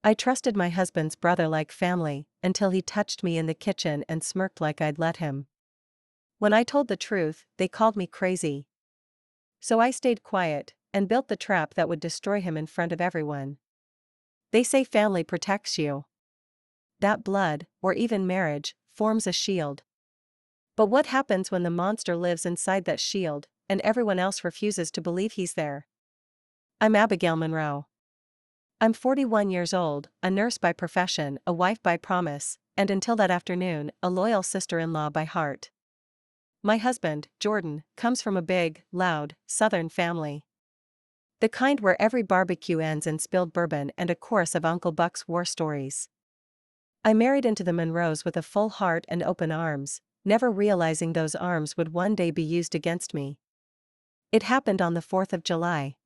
I trusted my husband's brother like family, until he touched me in the kitchen and smirked like I'd let him. When I told the truth, they called me crazy. So I stayed quiet, and built the trap that would destroy him in front of everyone. They say family protects you. That blood, or even marriage, forms a shield. But what happens when the monster lives inside that shield, and everyone else refuses to believe he's there? I'm Abigail Monroe. I'm 41 years old, a nurse by profession, a wife by promise, and until that afternoon, a loyal sister-in-law by heart. My husband, Jordan, comes from a big, loud, Southern family. The kind where every barbecue ends in spilled bourbon and a chorus of Uncle Buck's war stories. I married into the Monroes with a full heart and open arms, never realizing those arms would one day be used against me. It happened on the 4th of July.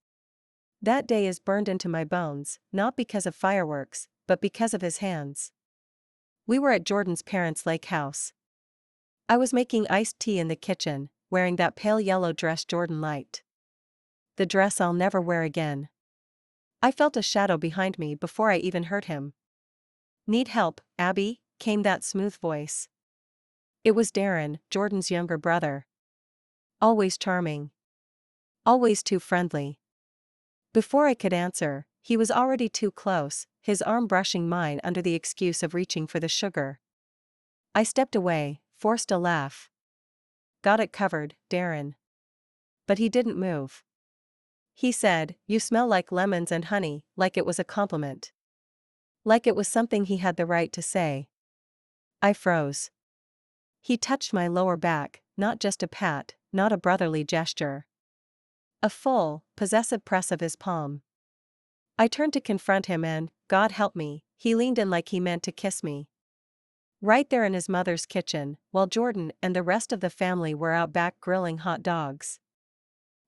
That day is burned into my bones, not because of fireworks, but because of his hands. We were at Jordan's parents' lake house. I was making iced tea in the kitchen, wearing that pale yellow dress Jordan liked. The dress I'll never wear again. I felt a shadow behind me before I even heard him. "Need help, Abby?" came that smooth voice. It was Darren, Jordan's younger brother. Always charming. Always too friendly. Before I could answer, he was already too close, his arm brushing mine under the excuse of reaching for the sugar. I stepped away, forced a laugh. "Got it covered, Darren." But he didn't move. He said, "You smell like lemons and honey," like it was a compliment. Like it was something he had the right to say. I froze. He touched my lower back, not just a pat, not a brotherly gesture. A full, possessive press of his palm. I turned to confront him and, God help me, he leaned in like he meant to kiss me. Right there in his mother's kitchen, while Jordan and the rest of the family were out back grilling hot dogs.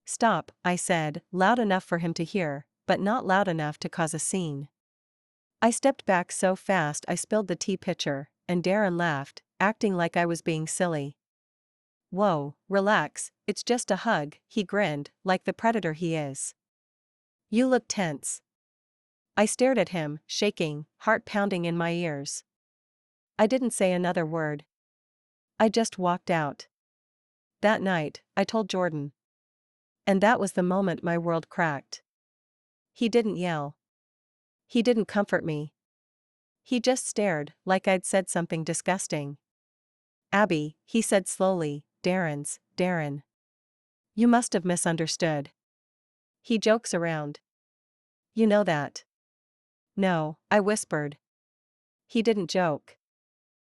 "Stop," I said, loud enough for him to hear, but not loud enough to cause a scene. I stepped back so fast I spilled the tea pitcher, and Darren laughed, acting like I was being silly. "Whoa, relax, it's just a hug," he grinned, like the predator he is. "You look tense." I stared at him, shaking, heart pounding in my ears. I didn't say another word. I just walked out. That night, I told Jordan. And that was the moment my world cracked. He didn't yell. He didn't comfort me. He just stared, like I'd said something disgusting. "Abby," he said slowly, Darren. "You must have misunderstood. He jokes around. You know that." "No," I whispered. "He didn't joke.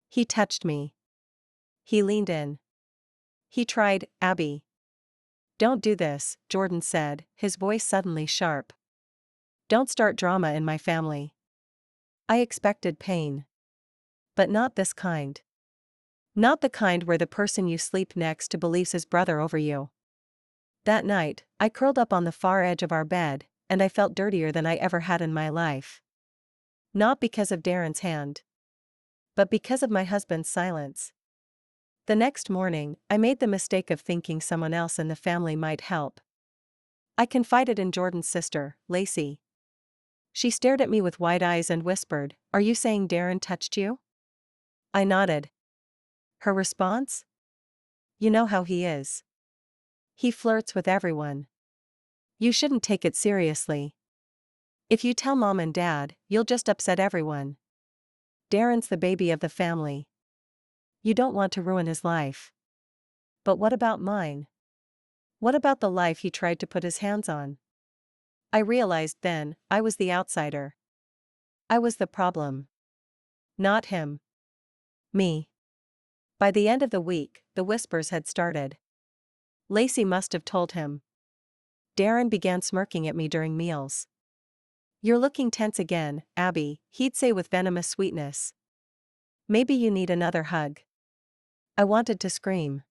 He touched me. He leaned in. He tried, Abby." "Don't do this," Jordan said, his voice suddenly sharp. "Don't start drama in my family." I expected pain. But not this kind. Not the kind where the person you sleep next to believes his brother over you. That night, I curled up on the far edge of our bed, and I felt dirtier than I ever had in my life. Not because of Darren's hand. But because of my husband's silence. The next morning, I made the mistake of thinking someone else in the family might help. I confided in Jordan's sister, Lacey. She stared at me with wide eyes and whispered, "Are you saying Darren touched you?" I nodded. Her response? "You know how he is. He flirts with everyone. You shouldn't take it seriously. If you tell mom and dad, you'll just upset everyone. Darren's the baby of the family. You don't want to ruin his life." But what about mine? What about the life he tried to put his hands on? I realized then, I was the outsider. I was the problem. Not him. Me. By the end of the week, the whispers had started. Lacey must have told him. Darren began smirking at me during meals. "You're looking tense again, Abby," he'd say with venomous sweetness. "Maybe you need another hug." I wanted to scream.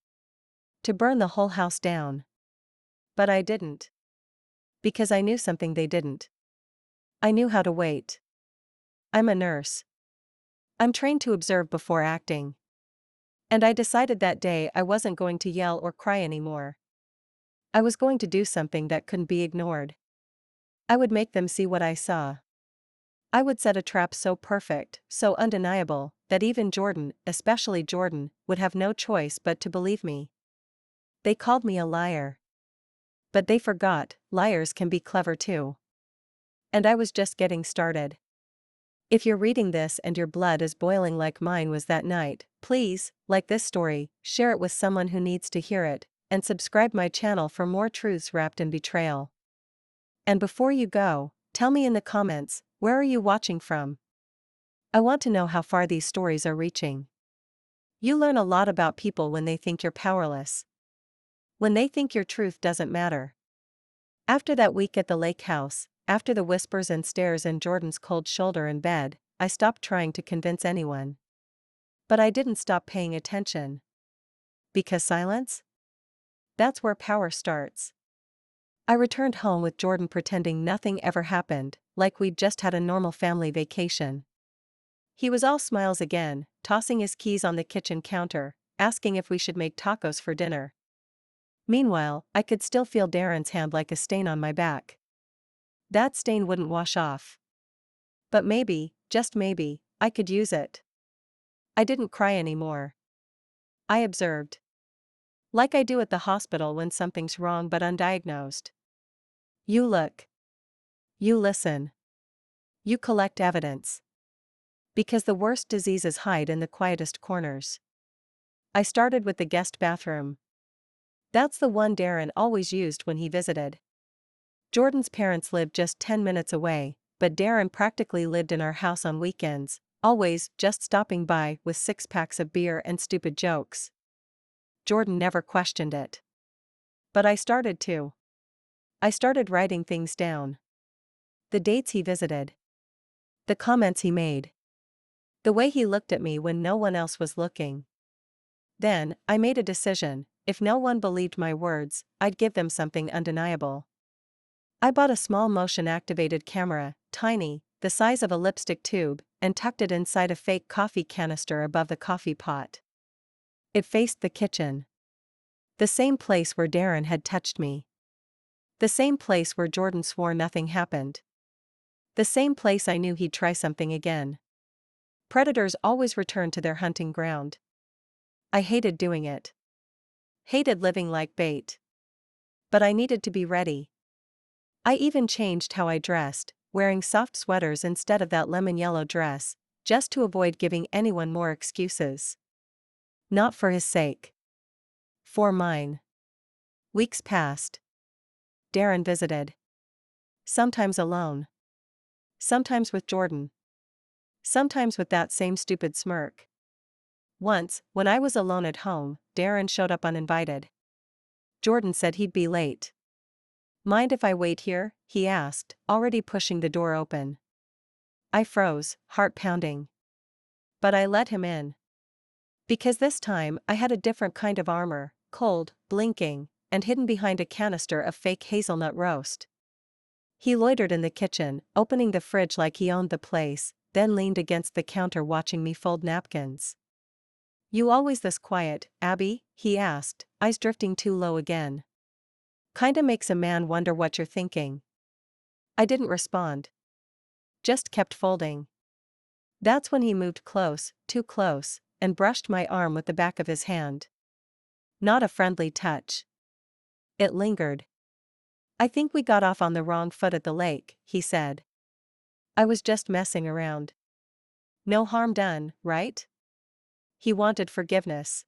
To burn the whole house down. But I didn't. Because I knew something they didn't. I knew how to wait. I'm a nurse. I'm trained to observe before acting. And I decided that day I wasn't going to yell or cry anymore. I was going to do something that couldn't be ignored. I would make them see what I saw. I would set a trap so perfect, so undeniable, that even Jordan, especially Jordan, would have no choice but to believe me. They called me a liar. But they forgot, liars can be clever too. And I was just getting started. If you're reading this and your blood is boiling like mine was that night, please, like this story, share it with someone who needs to hear it, and subscribe my channel for more truths wrapped in betrayal. And before you go, tell me in the comments, where are you watching from? I want to know how far these stories are reaching. You learn a lot about people when they think you're powerless. When they think your truth doesn't matter. After that week at the lake house, after the whispers and stares in Jordan's cold shoulder in bed, I stopped trying to convince anyone. But I didn't stop paying attention. Because silence? That's where power starts. I returned home with Jordan pretending nothing ever happened, like we'd just had a normal family vacation. He was all smiles again, tossing his keys on the kitchen counter, asking if we should make tacos for dinner. Meanwhile, I could still feel Darren's hand like a stain on my back. That stain wouldn't wash off. But maybe, just maybe, I could use it. I didn't cry anymore. I observed. Like I do at the hospital when something's wrong but undiagnosed. You look. You listen. You collect evidence. Because the worst diseases hide in the quietest corners. I started with the guest bathroom. That's the one Darren always used when he visited. Jordan's parents lived just 10 minutes away, but Darren practically lived in our house on weekends, always just stopping by with 6 packs of beer and stupid jokes. Jordan never questioned it. But I started to. I started writing things down. The dates he visited. The comments he made. The way he looked at me when no one else was looking. Then, I made a decision: if no one believed my words, I'd give them something undeniable. I bought a small motion-activated camera, tiny, the size of a lipstick tube, and tucked it inside a fake coffee canister above the coffee pot. It faced the kitchen. The same place where Darren had touched me. The same place where Jordan swore nothing happened. The same place I knew he'd try something again. Predators always return to their hunting ground. I hated doing it. Hated living like bait. But I needed to be ready. I even changed how I dressed, wearing soft sweaters instead of that lemon yellow dress, just to avoid giving anyone more excuses. Not for his sake. For mine. Weeks passed. Darren visited. Sometimes alone. Sometimes with Jordan. Sometimes with that same stupid smirk. Once, when I was alone at home, Darren showed up uninvited. Jordan said he'd be late. Mind if I wait here? He asked, already pushing the door open. I froze, heart pounding. But I let him in. Because this time I had a different kind of armor, cold, blinking, and hidden behind a canister of fake hazelnut roast. He loitered in the kitchen, opening the fridge like he owned the place, then leaned against the counter watching me fold napkins. You always this quiet, Abby? He asked, eyes drifting too low again. Kinda makes a man wonder what you're thinking. I didn't respond. Just kept folding. That's when he moved close, too close, and brushed my arm with the back of his hand. Not a friendly touch. It lingered. I think we got off on the wrong foot at the lake, he said. I was just messing around. No harm done, right? He wanted forgiveness.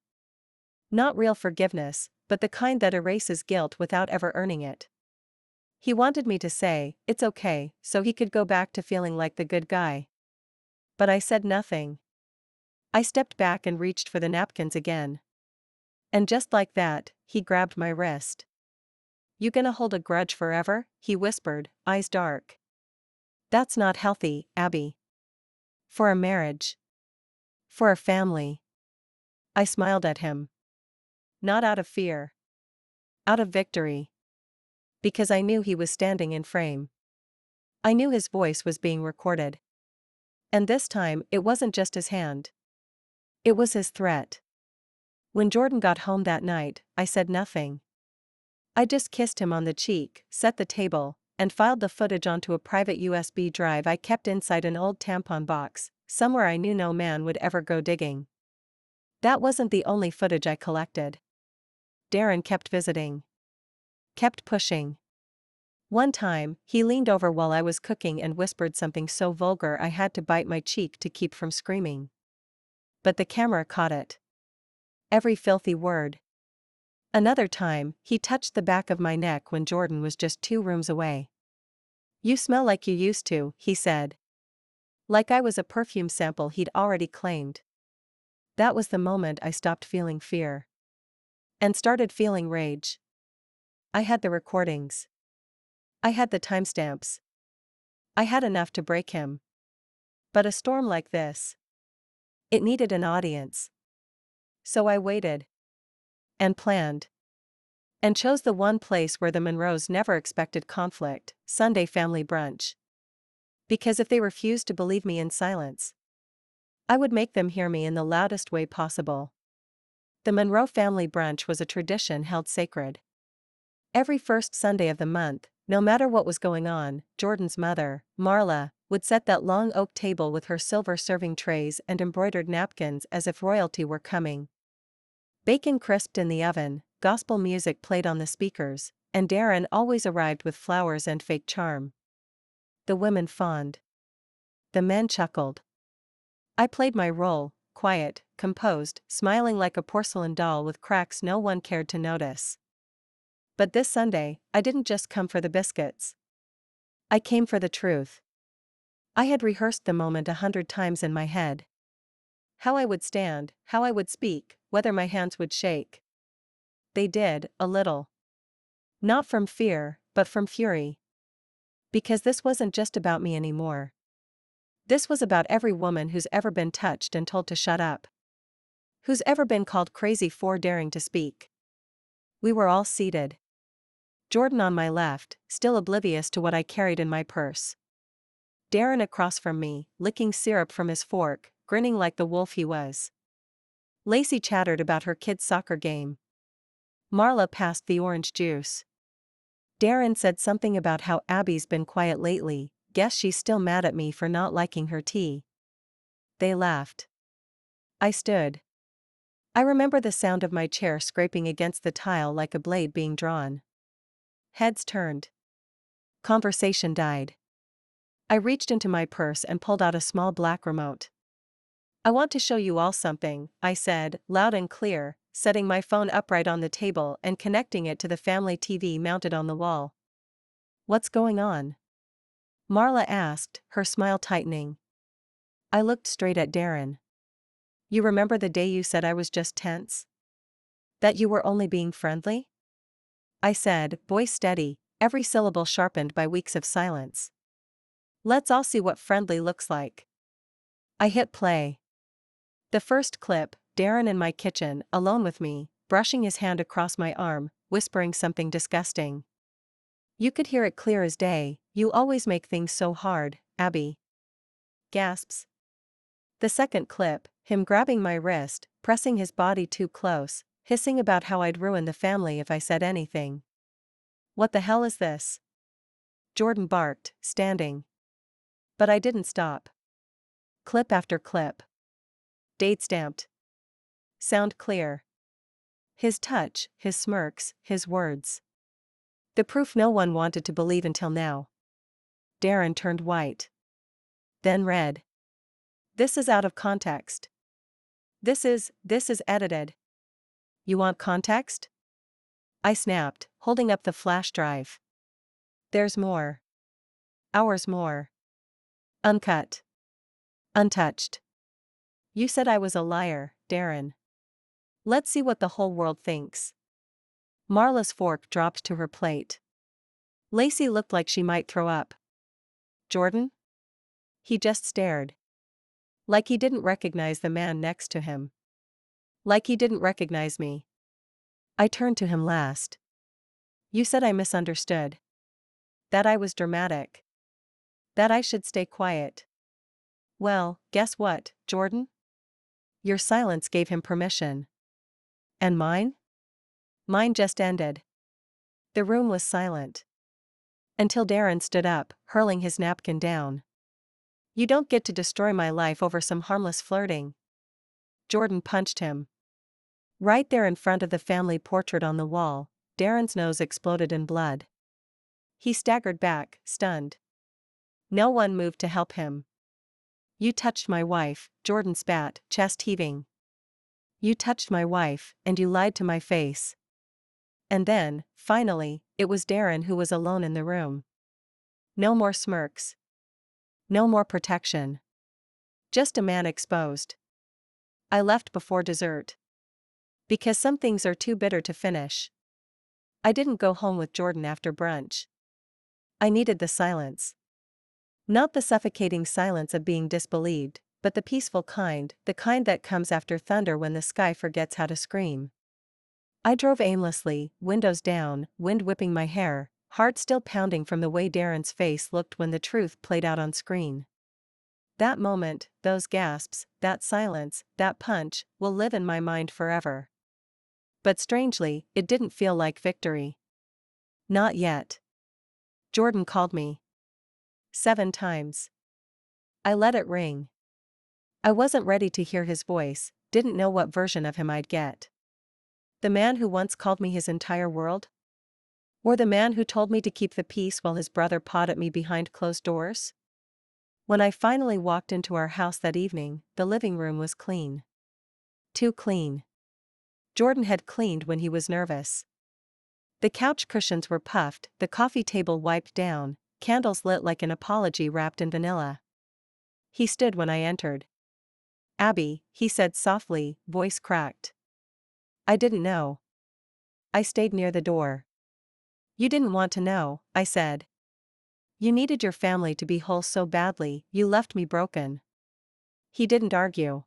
Not real forgiveness, but the kind that erases guilt without ever earning it. He wanted me to say, it's okay, so he could go back to feeling like the good guy. But I said nothing. I stepped back and reached for the napkins again. And just like that, he grabbed my wrist. You gonna hold a grudge forever? He whispered, eyes dark. That's not healthy, Abby. For a marriage. For a family. I smiled at him. Not out of fear. Out of victory. Because I knew he was standing in frame. I knew his voice was being recorded. And this time, it wasn't just his hand. It was his threat. When Jordan got home that night, I said nothing. I just kissed him on the cheek, set the table, and filed the footage onto a private USB drive I kept inside an old tampon box, somewhere I knew no man would ever go digging. That wasn't the only footage I collected. Darren kept visiting. Kept pushing. One time, he leaned over while I was cooking and whispered something so vulgar I had to bite my cheek to keep from screaming. But the camera caught it. Every filthy word. Another time, he touched the back of my neck when Jordan was just 2 rooms away. "You smell like you used to," he said. Like I was a perfume sample he'd already claimed. That was the moment I stopped feeling fear. And started feeling rage. I had the recordings. I had the timestamps. I had enough to break him. But a storm like this, it needed an audience. So I waited. And planned. And chose the one place where the Monroes never expected conflict, Sunday family brunch. Because if they refused to believe me in silence, I would make them hear me in the loudest way possible. The Monroe family brunch was a tradition held sacred. Every first Sunday of the month, no matter what was going on, Jordan's mother, Marla, would set that long oak table with her silver serving trays and embroidered napkins as if royalty were coming. Bacon crisped in the oven, gospel music played on the speakers, and Darren always arrived with flowers and fake charm. The women fawned. The men chuckled. I played my role, quiet, composed, smiling like a porcelain doll with cracks no one cared to notice. But this Sunday, I didn't just come for the biscuits. I came for the truth. I had rehearsed the moment 100 times in my head. How I would stand, how I would speak, whether my hands would shake. They did, a little. Not from fear, but from fury. Because this wasn't just about me anymore. This was about every woman who's ever been touched and told to shut up. Who's ever been called crazy for daring to speak. We were all seated. Jordan on my left, still oblivious to what I carried in my purse. Darren across from me, licking syrup from his fork, grinning like the wolf he was. Lacey chattered about her kid's soccer game. Marla passed the orange juice. Darren said something about how Abby's been quiet lately, guess she's still mad at me for not liking her tea. They laughed. I stood. I remember the sound of my chair scraping against the tile like a blade being drawn. Heads turned. Conversation died. I reached into my purse and pulled out a small black remote. "I want to show you all something," I said, loud and clear, setting my phone upright on the table and connecting it to the family TV mounted on the wall. "What's going on?" Marla asked, her smile tightening. I looked straight at Darren. "You remember the day you said I was just tense? That you were only being friendly?" I said, voice steady, every syllable sharpened by weeks of silence. "Let's all see what friendly looks like." I hit play. The first clip, Darren in my kitchen, alone with me, brushing his hand across my arm, whispering something disgusting. You could hear it clear as day. "You always make things so hard, Abby." Gasps. The second clip, him grabbing my wrist, pressing his body too close, hissing about how I'd ruin the family if I said anything. "What the hell is this?" Jordan barked, standing. But I didn't stop. Clip after clip. Date stamped. Sound clear. His touch, his smirks, his words. The proof no one wanted to believe until now. Darren turned white. Then red. "This is out of context. This is edited." "You want context?" I snapped, holding up the flash drive. "There's more. Hours more. Uncut. Untouched." "You said I was a liar, Darren. Let's see what the whole world thinks." Marla's fork dropped to her plate. Lacey looked like she might throw up. "Jordan?" He just stared. Like he didn't recognize the man next to him. Like he didn't recognize me. I turned to him last. "You said I misunderstood. That I was dramatic. That I should stay quiet. Well, guess what, Jordan? Your silence gave him permission. And mine? Mine just ended." The room was silent. Until Darren stood up, hurling his napkin down. You don't get to destroy my life over some harmless flirting. Jordan punched him. Right there in front of the family portrait on the wall, Darren's nose exploded in blood. He staggered back, stunned. No one moved to help him. You touched my wife, Jordan spat, chest heaving. You touched my wife, and you lied to my face. And then, finally, it was Darren who was alone in the room. No more smirks. No more protection. Just a man exposed. I left before dessert. Because some things are too bitter to finish. I didn't go home with Jordan after brunch. I needed the silence. Not the suffocating silence of being disbelieved, but the peaceful kind, the kind that comes after thunder when the sky forgets how to scream. I drove aimlessly, windows down, wind whipping my hair, heart still pounding from the way Darren's face looked when the truth played out on screen. That moment, those gasps, that silence, that punch, will live in my mind forever. But strangely, it didn't feel like victory. Not yet. Jordan called me. 7 times. I let it ring. I wasn't ready to hear his voice, didn't know what version of him I'd get. The man who once called me his entire world? Or the man who told me to keep the peace while his brother pawed at me behind closed doors? When I finally walked into our house that evening, the living room was clean. Too clean. Jordan had cleaned when he was nervous. The couch cushions were puffed, the coffee table wiped down, candles lit like an apology wrapped in vanilla. He stood when I entered. Abby, he said softly, voice cracked. I didn't know. I stayed near the door. You didn't want to know, I said. You needed your family to be whole so badly, you left me broken. He didn't argue.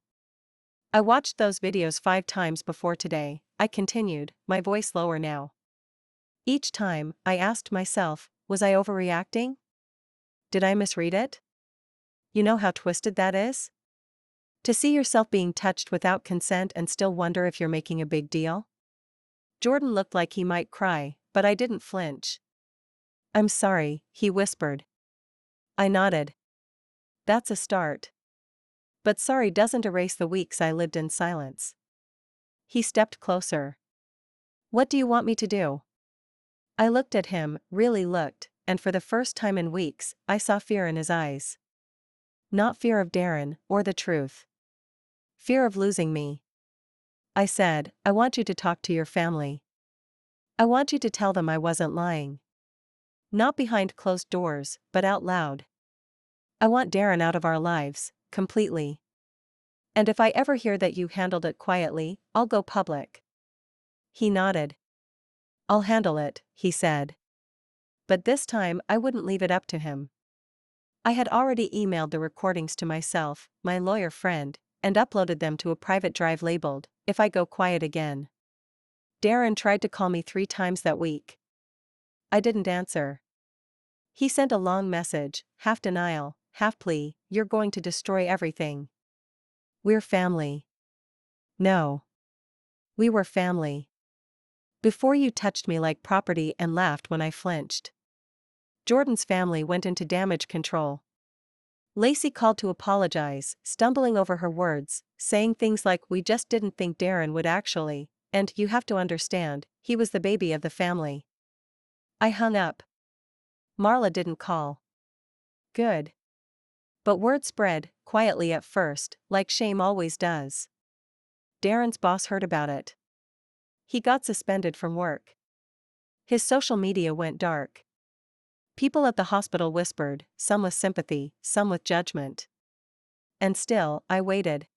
I watched those videos 5 times before today, I continued, my voice lower now. Each time, I asked myself, was I overreacting? Did I misread it? You know how twisted that is? To see yourself being touched without consent and still wonder if you're making a big deal? Jordan looked like he might cry, but I didn't flinch. I'm sorry, he whispered. I nodded. That's a start. But sorry doesn't erase the weeks I lived in silence. He stepped closer. What do you want me to do? I looked at him, really looked, and for the first time in weeks, I saw fear in his eyes. Not fear of Darren, or the truth. Fear of losing me. I said, I want you to talk to your family. I want you to tell them I wasn't lying. Not behind closed doors, but out loud. I want Darren out of our lives, completely. And if I ever hear that you handled it quietly, I'll go public. He nodded. I'll handle it, he said. But this time I wouldn't leave it up to him. I had already emailed the recordings to myself, my lawyer friend, and uploaded them to a private drive labeled, If I Go Quiet Again. Darren tried to call me 3 times that week. I didn't answer. He sent a long message, half denial, half plea, you're going to destroy everything. We're family. No. We were family. Before you touched me like property and laughed when I flinched. Jordan's family went into damage control. Lacey called to apologize, stumbling over her words, saying things like we just didn't think Darren would actually, and you have to understand, he was the baby of the family. I hung up. Marla didn't call. Good. But word spread, quietly at first, like shame always does. Darren's boss heard about it. He got suspended from work. His social media went dark. People at the hospital whispered, some with sympathy, some with judgment. And still, I waited.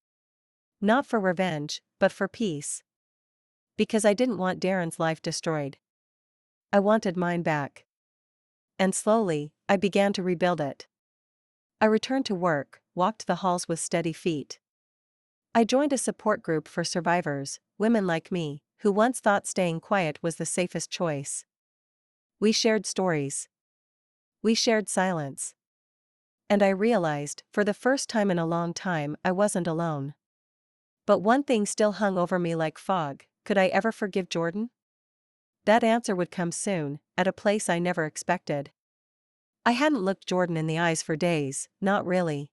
Not for revenge, but for peace. Because I didn't want Darren's life destroyed. I wanted mine back. And slowly, I began to rebuild it. I returned to work, walked the halls with steady feet. I joined a support group for survivors, women like me, who once thought staying quiet was the safest choice. We shared stories. We shared silence. And I realized, for the first time in a long time, I wasn't alone. But one thing still hung over me like fog, could I ever forgive Jordan? That answer would come soon, at a place I never expected. I hadn't looked Jordan in the eyes for days, not really.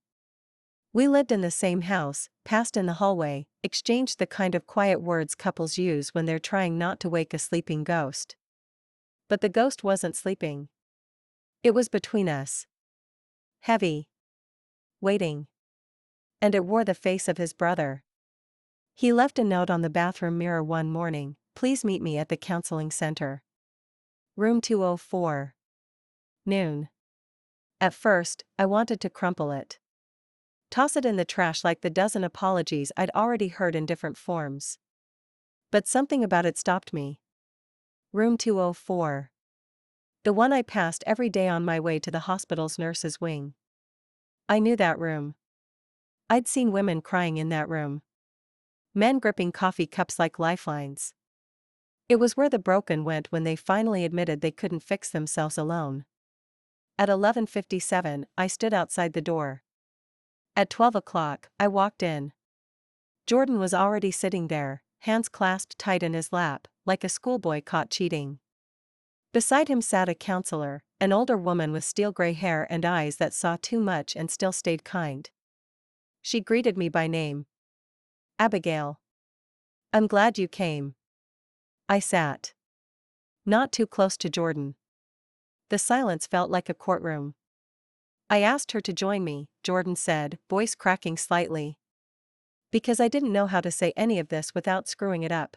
We lived in the same house, passed in the hallway, exchanged the kind of quiet words couples use when they're trying not to wake a sleeping ghost. But the ghost wasn't sleeping. It was between us. Heavy. Waiting. And it wore the face of his brother. He left a note on the bathroom mirror one morning: "Please meet me at the counseling center. Room 204. Noon." At first, I wanted to crumple it. Toss it in the trash like the dozen apologies I'd already heard in different forms. But something about it stopped me. Room 204. The one I passed every day on my way to the hospital's nurses' wing. I knew that room. I'd seen women crying in that room. Men gripping coffee cups like lifelines. It was where the broken went when they finally admitted they couldn't fix themselves alone. At 11:57, I stood outside the door. At 12 o'clock, I walked in. Jordan was already sitting there, hands clasped tight in his lap, like a schoolboy caught cheating. Beside him sat a counselor, an older woman with steel gray hair and eyes that saw too much and still stayed kind. She greeted me by name. "Abigail. I'm glad you came." I sat. Not too close to Jordan. The silence felt like a courtroom. "I asked her to join me," Jordan said, voice cracking slightly. "Because I didn't know how to say any of this without screwing it up."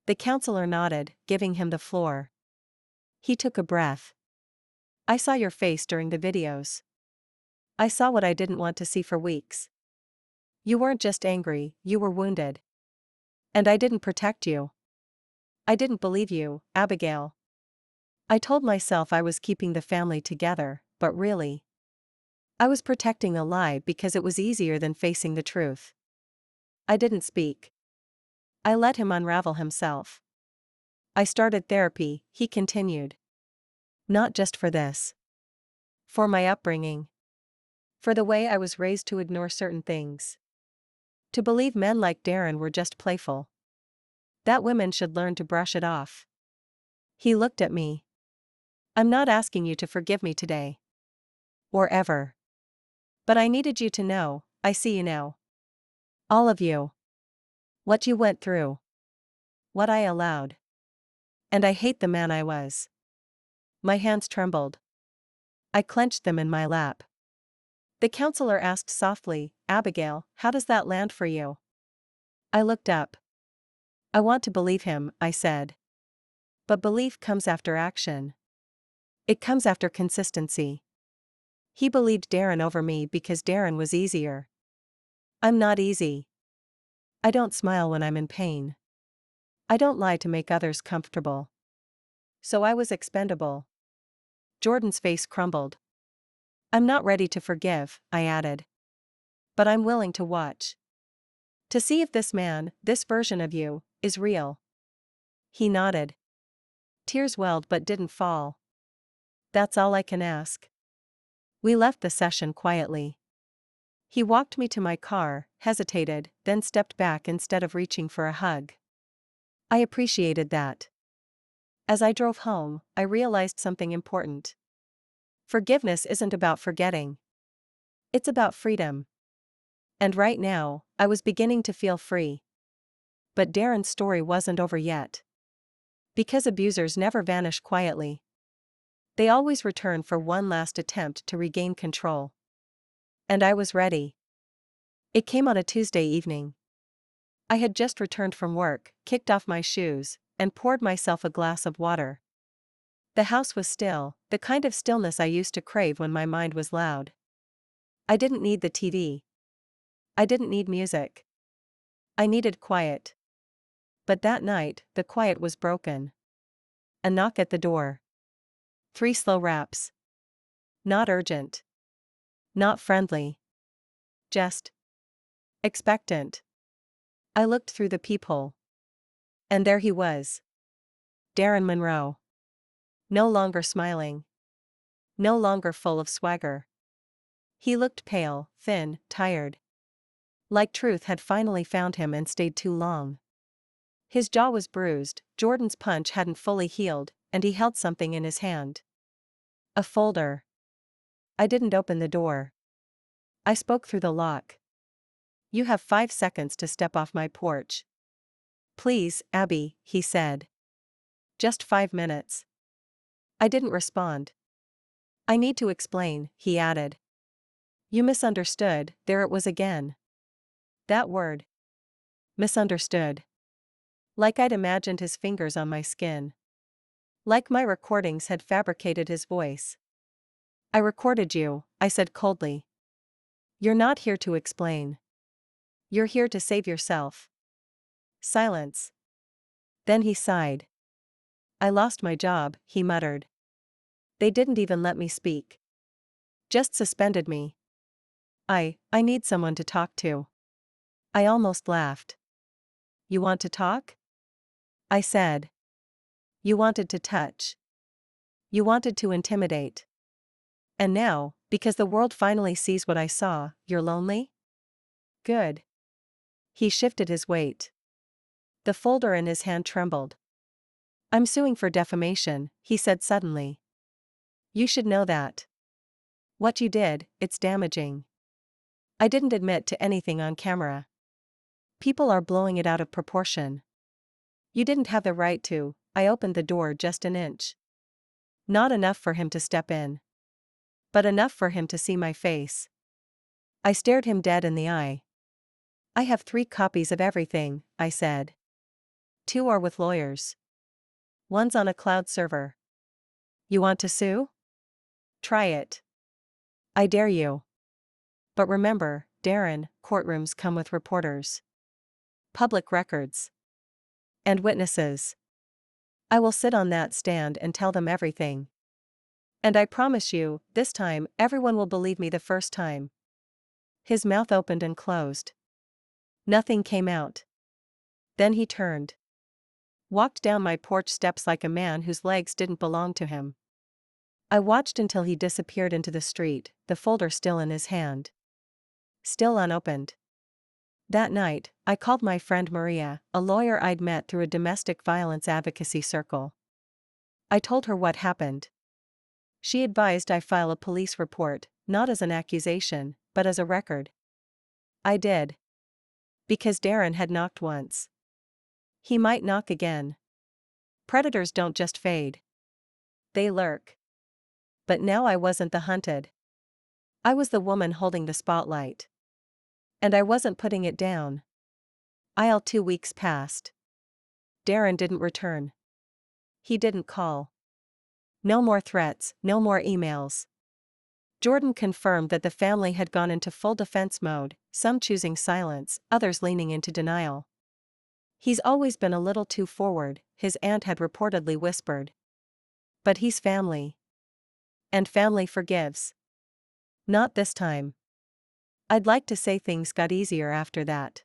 The counselor nodded, giving him the floor. He took a breath. "I saw your face during the videos. I saw what I didn't want to see for weeks. You weren't just angry, you were wounded. And I didn't protect you. I didn't believe you, Abigail. I told myself I was keeping the family together, but really, I was protecting a lie because it was easier than facing the truth." I didn't speak. I let him unravel himself. "I started therapy," he continued. "Not just for this. For my upbringing. For the way I was raised to ignore certain things. To believe men like Darren were just playful. That women should learn to brush it off." He looked at me. "I'm not asking you to forgive me today. Or ever. But I needed you to know, I see you now. All of you. What you went through. What I allowed. And I hate the man I was." My hands trembled. I clenched them in my lap. The counselor asked softly, "Abigail, how does that land for you?" I looked up. "I want to believe him," I said. "But belief comes after action. It comes after consistency. He believed Darren over me because Darren was easier. I'm not easy. I don't smile when I'm in pain. I don't lie to make others comfortable. So I was expendable." Jordan's face crumbled. "I'm not ready to forgive," I added. "But I'm willing to watch. To see if this man, this version of you, is real." He nodded. Tears welled but didn't fall. "That's all I can ask." We left the session quietly. He walked me to my car, hesitated, then stepped back instead of reaching for a hug. I appreciated that. As I drove home, I realized something important. Forgiveness isn't about forgetting. It's about freedom. And right now, I was beginning to feel free. But Darren's story wasn't over yet. Because abusers never vanish quietly. They always return for one last attempt to regain control. And I was ready. It came on a Tuesday evening. I had just returned from work, kicked off my shoes, and poured myself a glass of water. The house was still, the kind of stillness I used to crave when my mind was loud. I didn't need the TV. I didn't need music. I needed quiet. But that night, the quiet was broken. A knock at the door. 3 slow raps. Not urgent. Not friendly. Just expectant. I looked through the peephole. And there he was. Darren Monroe. No longer smiling. No longer full of swagger. He looked pale, thin, tired. Like truth had finally found him and stayed too long. His jaw was bruised, Jordan's punch hadn't fully healed, and he held something in his hand. A folder. I didn't open the door. I spoke through the lock. You have 5 seconds to step off my porch. Please, Abby, he said. Just 5 minutes. I didn't respond. I need to explain, he added. You misunderstood, there it was again. That word. Misunderstood. Like I'd imagined his fingers on my skin. Like my recordings had fabricated his voice. I recorded you, I said coldly. You're not here to explain. You're here to save yourself. Silence. Then he sighed. I lost my job, he muttered. They didn't even let me speak. Just suspended me. I need someone to talk to. I almost laughed. You want to talk? I said. You wanted to touch. You wanted to intimidate. And now, because the world finally sees what I saw, you're lonely? Good. He shifted his weight. The folder in his hand trembled. I'm suing for defamation, he said suddenly. You should know that. What you did, it's damaging. I didn't admit to anything on camera. People are blowing it out of proportion. You didn't have the right to. I opened the door just an inch. Not enough for him to step in. But enough for him to see my face. I stared him dead in the eye. I have 3 copies of everything, I said. 2 are with lawyers. One's on a cloud server. You want to sue? Try it. I dare you. But remember, Darren, courtrooms come with reporters. Public records. And witnesses. I will sit on that stand and tell them everything. And I promise you, this time, everyone will believe me the first time. His mouth opened and closed. Nothing came out. Then he turned. Walked down my porch steps like a man whose legs didn't belong to him. I watched until he disappeared into the street, the folder still in his hand. Still unopened. That night, I called my friend Maria, a lawyer I'd met through a domestic violence advocacy circle. I told her what happened. She advised I file a police report, not as an accusation, but as a record. I did. Because Darren had knocked once. He might knock again. Predators don't just fade. They lurk. But now I wasn't the hunted. I was the woman holding the spotlight. And I wasn't putting it down. 2 weeks passed. Darren didn't return. He didn't call. No more threats, no more emails. Jordan confirmed that the family had gone into full defense mode, some choosing silence, others leaning into denial. He's always been a little too forward, his aunt had reportedly whispered. But he's family. And family forgives. Not this time. I'd like to say things got easier after that.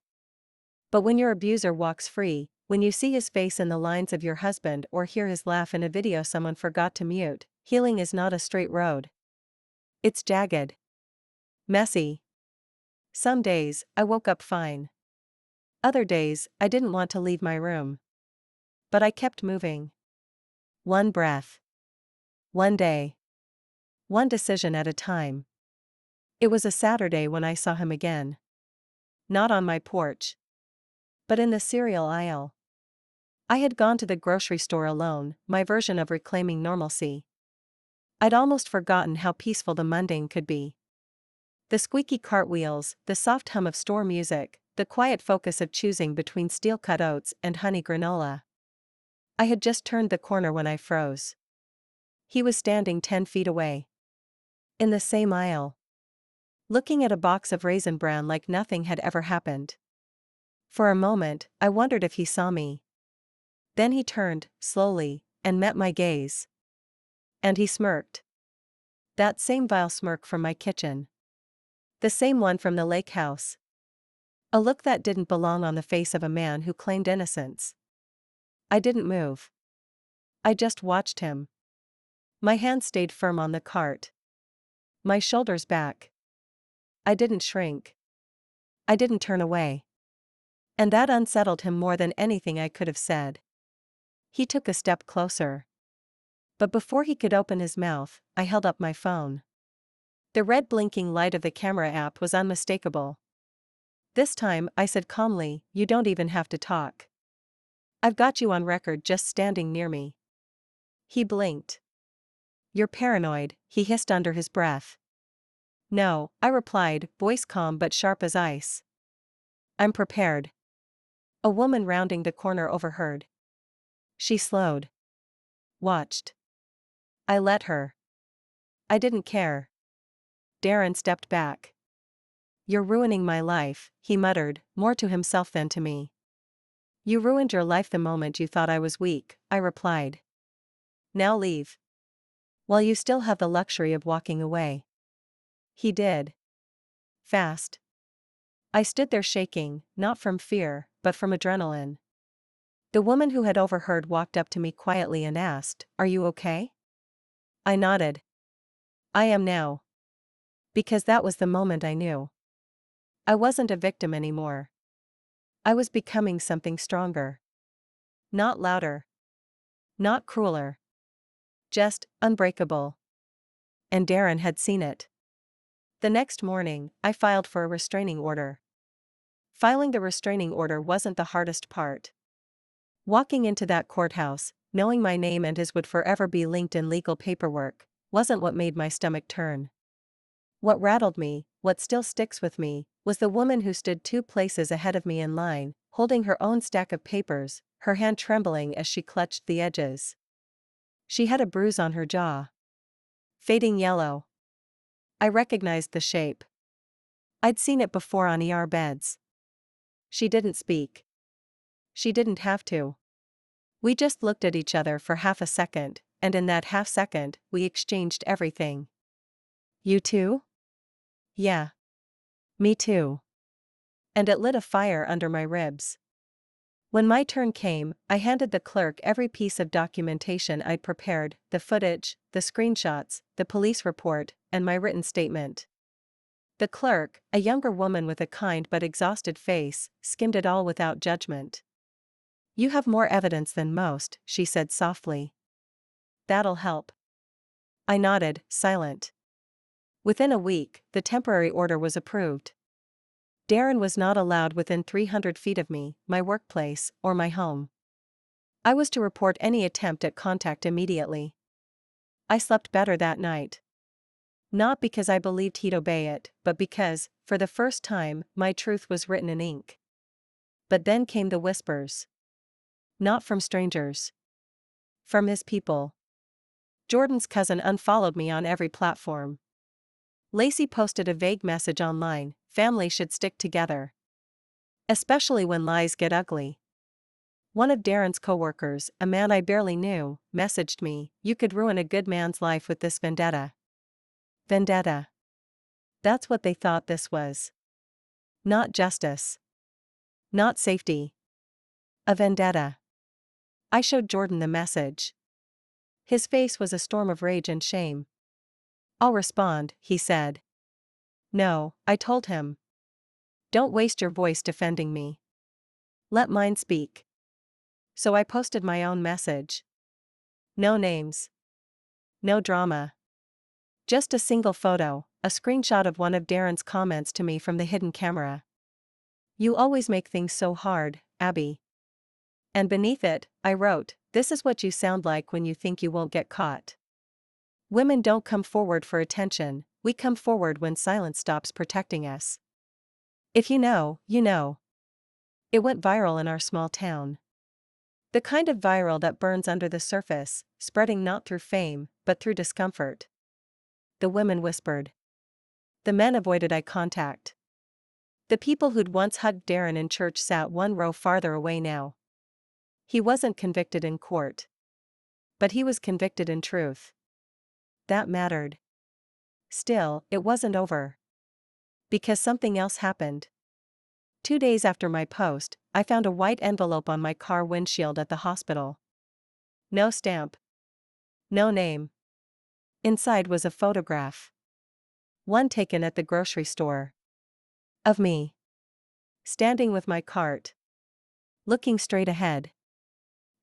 But when your abuser walks free, when you see his face in the lines of your husband or hear his laugh in a video someone forgot to mute, healing is not a straight road. It's jagged. Messy. Some days, I woke up fine. Other days, I didn't want to leave my room. But I kept moving. One breath. One day. One decision at a time. It was a Saturday when I saw him again. Not on my porch. But in the cereal aisle. I had gone to the grocery store alone, my version of reclaiming normalcy. I'd almost forgotten how peaceful the mundane could be. The squeaky cartwheels, the soft hum of store music, the quiet focus of choosing between steel-cut oats and honey granola. I had just turned the corner when I froze. He was standing 10 feet away. In the same aisle. Looking at a box of Raisin Bran like nothing had ever happened. For a moment, I wondered if he saw me. Then he turned, slowly, and met my gaze. And he smirked. That same vile smirk from my kitchen. The same one from the lake house. A look that didn't belong on the face of a man who claimed innocence. I didn't move. I just watched him. My hand stayed firm on the cart. My shoulders back. I didn't shrink. I didn't turn away. And that unsettled him more than anything I could have said. He took a step closer. But before he could open his mouth, I held up my phone. The red blinking light of the camera app was unmistakable. This time, I said calmly, "You don't even have to talk. I've got you on record just standing near me." He blinked. "You're paranoid," he hissed under his breath. "No," I replied, voice calm but sharp as ice. "I'm prepared." A woman rounding the corner overheard. She slowed. Watched. I let her. I didn't care. Darren stepped back. "You're ruining my life," he muttered, more to himself than to me. "You ruined your life the moment you thought I was weak," I replied. "Now leave. While you still have the luxury of walking away." He did. Fast. I stood there shaking, not from fear, but from adrenaline. The woman who had overheard walked up to me quietly and asked, "Are you okay?" I nodded. "I am now." Because that was the moment I knew. I wasn't a victim anymore. I was becoming something stronger. Not louder. Not crueler. Just unbreakable. And Darren had seen it. The next morning, I filed for a restraining order. Filing the restraining order wasn't the hardest part. Walking into that courthouse, knowing my name and his would forever be linked in legal paperwork, wasn't what made my stomach turn. What rattled me, what still sticks with me, was the woman who stood 2 places ahead of me in line, holding her own stack of papers, her hand trembling as she clutched the edges. She had a bruise on her jaw. Fading yellow. I recognized the shape. I'd seen it before on ER beds. She didn't speak. She didn't have to. We just looked at each other for half a second, and in that half second, we exchanged everything. "You too?" "Yeah. Me too." And it lit a fire under my ribs. When my turn came, I handed the clerk every piece of documentation I'd prepared, the footage, the screenshots, the police report, and my written statement. The clerk, a younger woman with a kind but exhausted face, skimmed it all without judgment. "You have more evidence than most," she said softly. "That'll help." I nodded, silent. Within a week, the temporary order was approved. Darren was not allowed within 300 feet of me, my workplace, or my home. I was to report any attempt at contact immediately. I slept better that night. Not because I believed he'd obey it, but because, for the first time, my truth was written in ink. But then came the whispers. Not from strangers. From his people. Jordan's cousin unfollowed me on every platform. Lacey posted a vague message online, "Family should stick together. Especially when lies get ugly." One of Darren's coworkers, a man I barely knew, messaged me, "You could ruin a good man's life with this vendetta." Vendetta. That's what they thought this was. Not justice. Not safety. A vendetta. I showed Jordan the message. His face was a storm of rage and shame. "I'll respond," he said. "No," I told him. "Don't waste your voice defending me. Let mine speak." So I posted my own message. No names. No drama. Just a single photo, a screenshot of one of Darren's comments to me from the hidden camera. "You always make things so hard, Abby." And beneath it, I wrote, "This is what you sound like when you think you won't get caught." Women don't come forward for attention, we come forward when silence stops protecting us. If you know, you know. It went viral in our small town. The kind of viral that burns under the surface, spreading not through fame, but through discomfort. The women whispered. The men avoided eye contact. The people who'd once hugged Darren in church sat 1 row farther away now. He wasn't convicted in court. But he was convicted in truth. That mattered. Still, it wasn't over. Because something else happened. 2 days after my post, I found a white envelope on my car windshield at the hospital. No stamp. No name. Inside was a photograph. One taken at the grocery store. Of me. Standing with my cart. Looking straight ahead.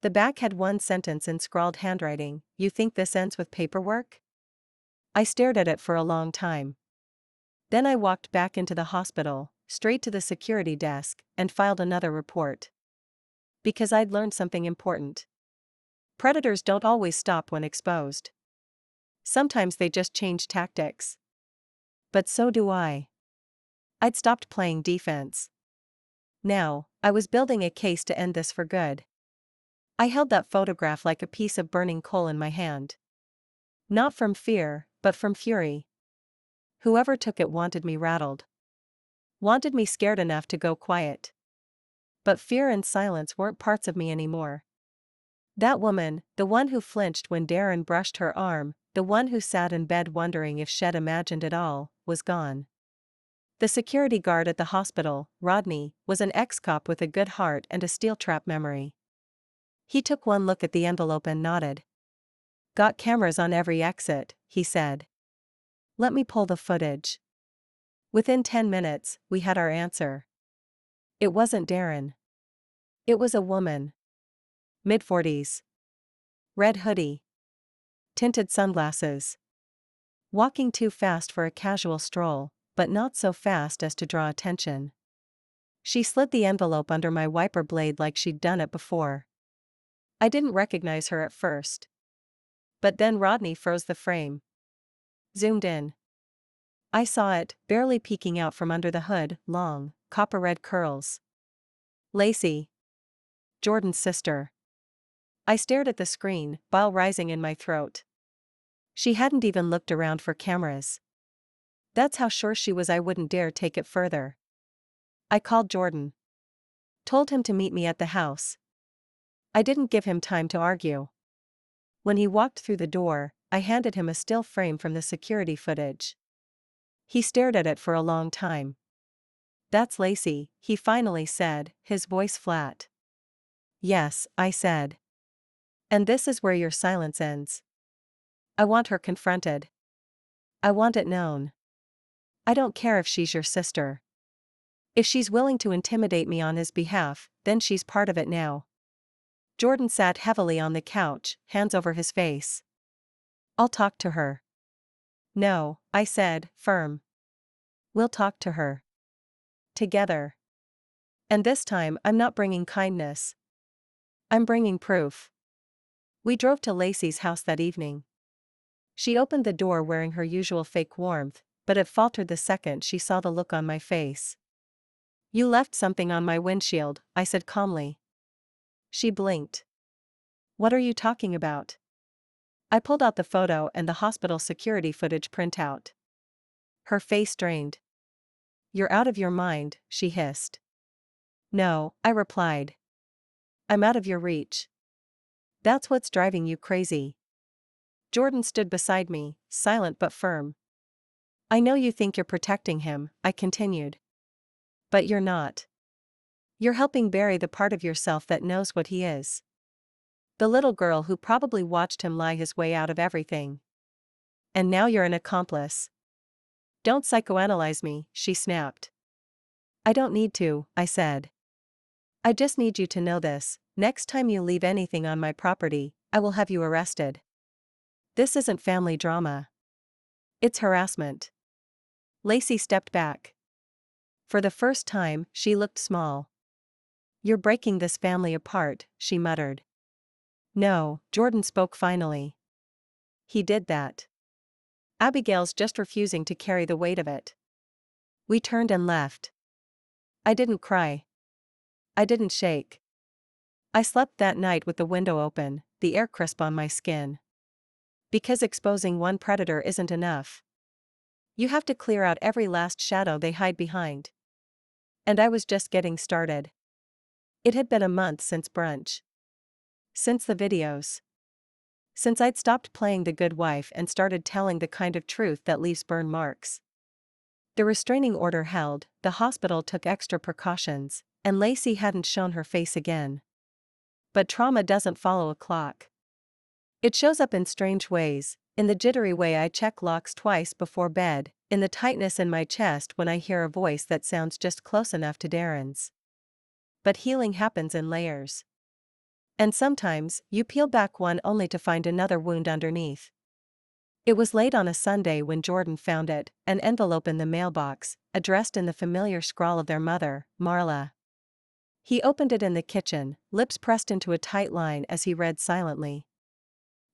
The back had one sentence in scrawled handwriting, "You think this ends with paperwork?" I stared at it for a long time. Then I walked back into the hospital, straight to the security desk, and filed another report. Because I'd learned something important. Predators don't always stop when exposed. Sometimes they just change tactics. But so do I. I'd stopped playing defense. Now, I was building a case to end this for good. I held that photograph like a piece of burning coal in my hand. Not from fear, but from fury. Whoever took it wanted me rattled. Wanted me scared enough to go quiet. But fear and silence weren't parts of me anymore. That woman, the one who flinched when Darren brushed her arm, the one who sat in bed wondering if she'd imagined it all, was gone. The security guard at the hospital, Rodney, was an ex-cop with a good heart and a steel trap memory. He took one look at the envelope and nodded. "Got cameras on every exit," he said. "Let me pull the footage." Within 10 minutes, we had our answer. It wasn't Darren. It was a woman. Mid-40s. Red hoodie. Tinted sunglasses. Walking too fast for a casual stroll, but not so fast as to draw attention. She slid the envelope under my wiper blade like she'd done it before. I didn't recognize her at first. But then Rodney froze the frame. Zoomed in. I saw it, barely peeking out from under the hood, long, copper-red curls. Lacey. Jordan's sister. I stared at the screen, bile rising in my throat. She hadn't even looked around for cameras. That's how sure she was I wouldn't dare take it further. I called Jordan. Told him to meet me at the house. I didn't give him time to argue. When he walked through the door, I handed him a still frame from the security footage. He stared at it for a long time. "That's Lacey," he finally said, his voice flat. "Yes," I said. "And this is where your silence ends." "I want her confronted. I want it known. I don't care if she's your sister. If she's willing to intimidate me on his behalf, then she's part of it now." Jordan sat heavily on the couch, hands over his face. "I'll talk to her." "No," I said, firm. "We'll talk to her. Together. And this time I'm not bringing kindness. I'm bringing proof." We drove to Lacey's house that evening. She opened the door wearing her usual fake warmth, but it faltered the second she saw the look on my face. "You left something on my windshield," I said calmly. She blinked. "What are you talking about?" I pulled out the photo and the hospital security footage printout. Her face strained. "You're out of your mind," she hissed. "No," I replied. "I'm out of your reach. That's what's driving you crazy." Jordan stood beside me, silent but firm. "I know you think you're protecting him," I continued. "But you're not. You're helping bury the part of yourself that knows what he is. The little girl who probably watched him lie his way out of everything. And now you're an accomplice." "Don't psychoanalyze me," she snapped. "I don't need to," I said. "I just need you to know this: next time you leave anything on my property, I will have you arrested. This isn't family drama. It's harassment." Lacey stepped back. For the first time, she looked small. "You're breaking this family apart," she muttered. "No," Jordan spoke finally. "He did that. Abigail's just refusing to carry the weight of it." We turned and left. I didn't cry. I didn't shake. I slept that night with the window open, the air crisp on my skin. Because exposing one predator isn't enough. You have to clear out every last shadow they hide behind. And I was just getting started. It had been a month since brunch. Since the videos. Since I'd stopped playing the good wife and started telling the kind of truth that leaves burn marks. The restraining order held, the hospital took extra precautions, and Lacey hadn't shown her face again. But trauma doesn't follow a clock. It shows up in strange ways, in the jittery way I check locks twice before bed, in the tightness in my chest when I hear a voice that sounds just close enough to Darren's. But healing happens in layers. And sometimes, you peel back one only to find another wound underneath. It was late on a Sunday when Jordan found it, an envelope in the mailbox, addressed in the familiar scrawl of their mother, Marla. He opened it in the kitchen, lips pressed into a tight line as he read silently.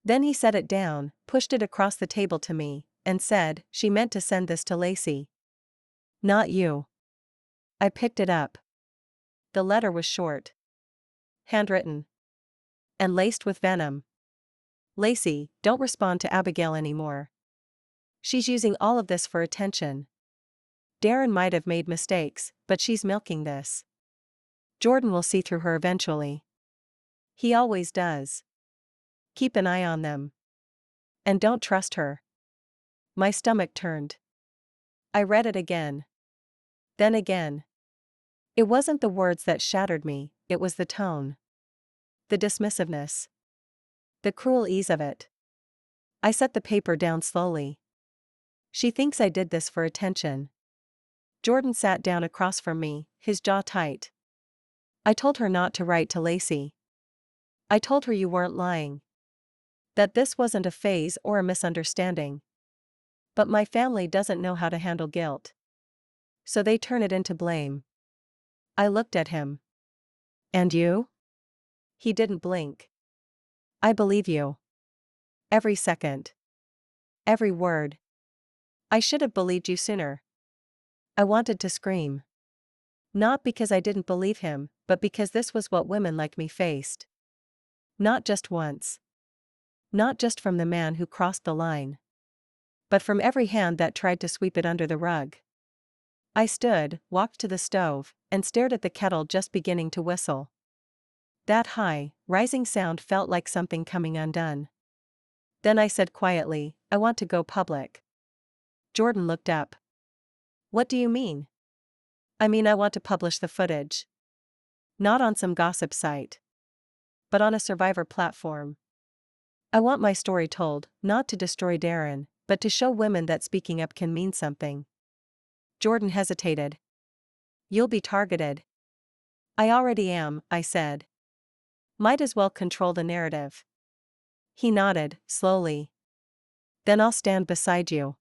Then he set it down, pushed it across the table to me, and said, "She meant to send this to Lacey. Not you." I picked it up. The letter was short, handwritten, and laced with venom. "Lacey, don't respond to Abigail anymore. She's using all of this for attention. Darren might have made mistakes, but she's milking this. Jordan will see through her eventually. He always does. Keep an eye on them. And don't trust her." My stomach turned. I read it again. Then again. It wasn't the words that shattered me, it was the tone. The dismissiveness. The cruel ease of it. I set the paper down slowly. She thinks I did this for attention. Jordan sat down across from me, his jaw tight. "I told her not to write to Lacey. I told her you weren't lying. That this wasn't a phase or a misunderstanding. But my family doesn't know how to handle guilt. So they turn it into blame." I looked at him. "And you?" He didn't blink. "I believe you. Every second. Every word. I should have believed you sooner." I wanted to scream. Not because I didn't believe him, but because this was what women like me faced. Not just once. Not just from the man who crossed the line. But from every hand that tried to sweep it under the rug. I stood, walked to the stove, and stared at the kettle just beginning to whistle. That high, rising sound felt like something coming undone. Then I said quietly, "I want to go public." Jordan looked up. "What do you mean?" "I mean I want to publish the footage. Not on some gossip site. But on a survivor platform. I want my story told, not to destroy Darren, but to show women that speaking up can mean something." Jordan hesitated. "You'll be targeted." "I already am," I said. "Might as well control the narrative." He nodded, slowly. "Then I'll stand beside you."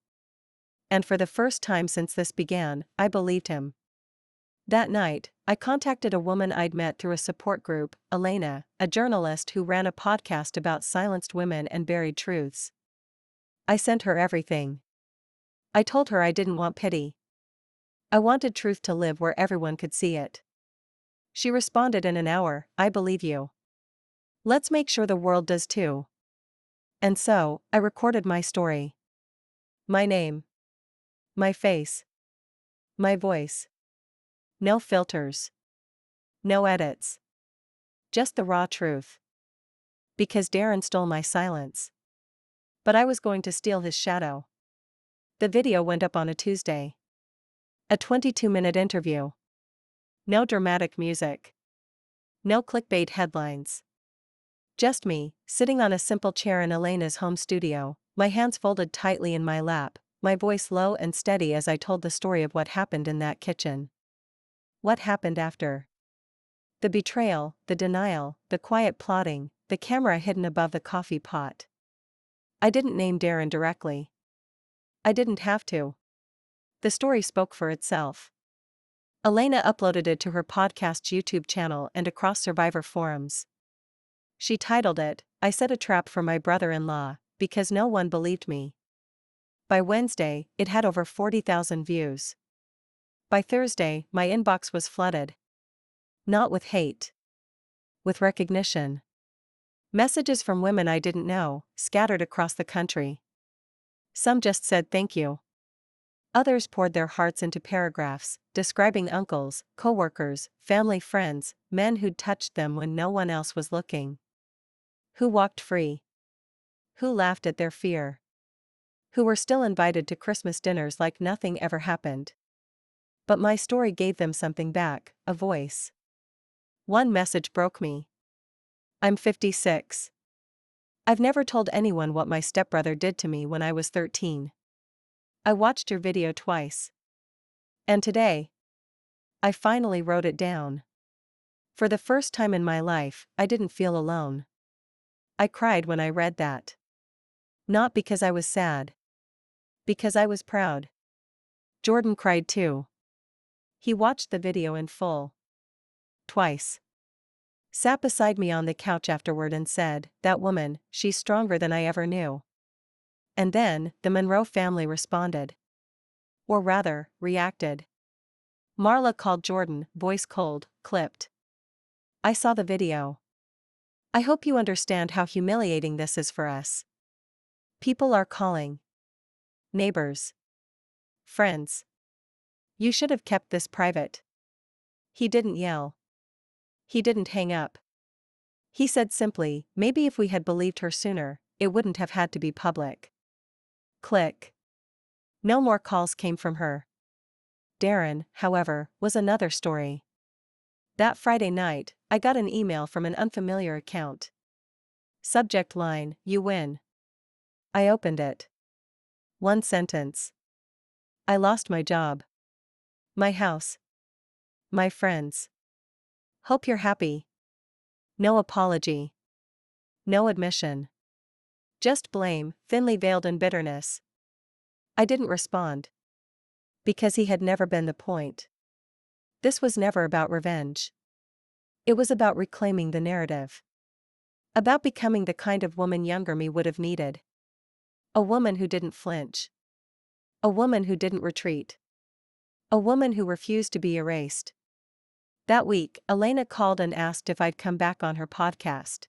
And for the first time since this began, I believed him. That night, I contacted a woman I'd met through a support group, Elena, a journalist who ran a podcast about silenced women and buried truths. I sent her everything. I told her I didn't want pity. I wanted truth to live where everyone could see it. She responded in an hour, "I believe you. Let's make sure the world does too." And so, I recorded my story. My name. My face. My voice. No filters. No edits. Just the raw truth. Because Darren stole my silence. But I was going to steal his shadow. The video went up on a Tuesday. A 22-minute interview. No dramatic music. No clickbait headlines. Just me, sitting on a simple chair in Elena's home studio, my hands folded tightly in my lap, my voice low and steady as I told the story of what happened in that kitchen. What happened after. The betrayal, the denial, the quiet plotting, the camera hidden above the coffee pot. I didn't name Darren directly. I didn't have to. The story spoke for itself. Elena uploaded it to her podcast's YouTube channel and across Survivor forums. She titled it, "I Set a Trap for My Brother-in-Law, Because No One Believed Me." By Wednesday, it had over 40,000 views. By Thursday, my inbox was flooded. Not with hate. With recognition. Messages from women I didn't know, scattered across the country. Some just said thank you. Others poured their hearts into paragraphs, describing uncles, co-workers, family friends, men who'd touched them when no one else was looking. Who walked free. Who laughed at their fear. Who were still invited to Christmas dinners like nothing ever happened. But my story gave them something back, a voice. One message broke me. I'm 56. I've never told anyone what my stepbrother did to me when I was 13. I watched your video twice. And today, I finally wrote it down. For the first time in my life, I didn't feel alone. I cried when I read that. Not because I was sad. Because I was proud. Jordan cried too. He watched the video in full. Twice. Sat beside me on the couch afterward and said, "That woman, she's stronger than I ever knew." And then, the Monroe family responded. Or rather, reacted. Marla called Jordan, voice cold, clipped. "I saw the video. I hope you understand how humiliating this is for us. People are calling. Neighbors. Friends. You should have kept this private." He didn't yell. He didn't hang up. He said simply, "Maybe if we had believed her sooner, it wouldn't have had to be public." Click. No more calls came from her. Darren, however, was another story. That Friday night, I got an email from an unfamiliar account. Subject line, "You win." I opened it. One sentence. I lost my job. My house. My friends. Hope you're happy. No apology. No admission. Just blame, thinly veiled in bitterness. I didn't respond. Because he had never been the point. This was never about revenge. It was about reclaiming the narrative. About becoming the kind of woman younger me would have needed. A woman who didn't flinch. A woman who didn't retreat. A woman who refused to be erased. That week, Elena called and asked if I'd come back on her podcast.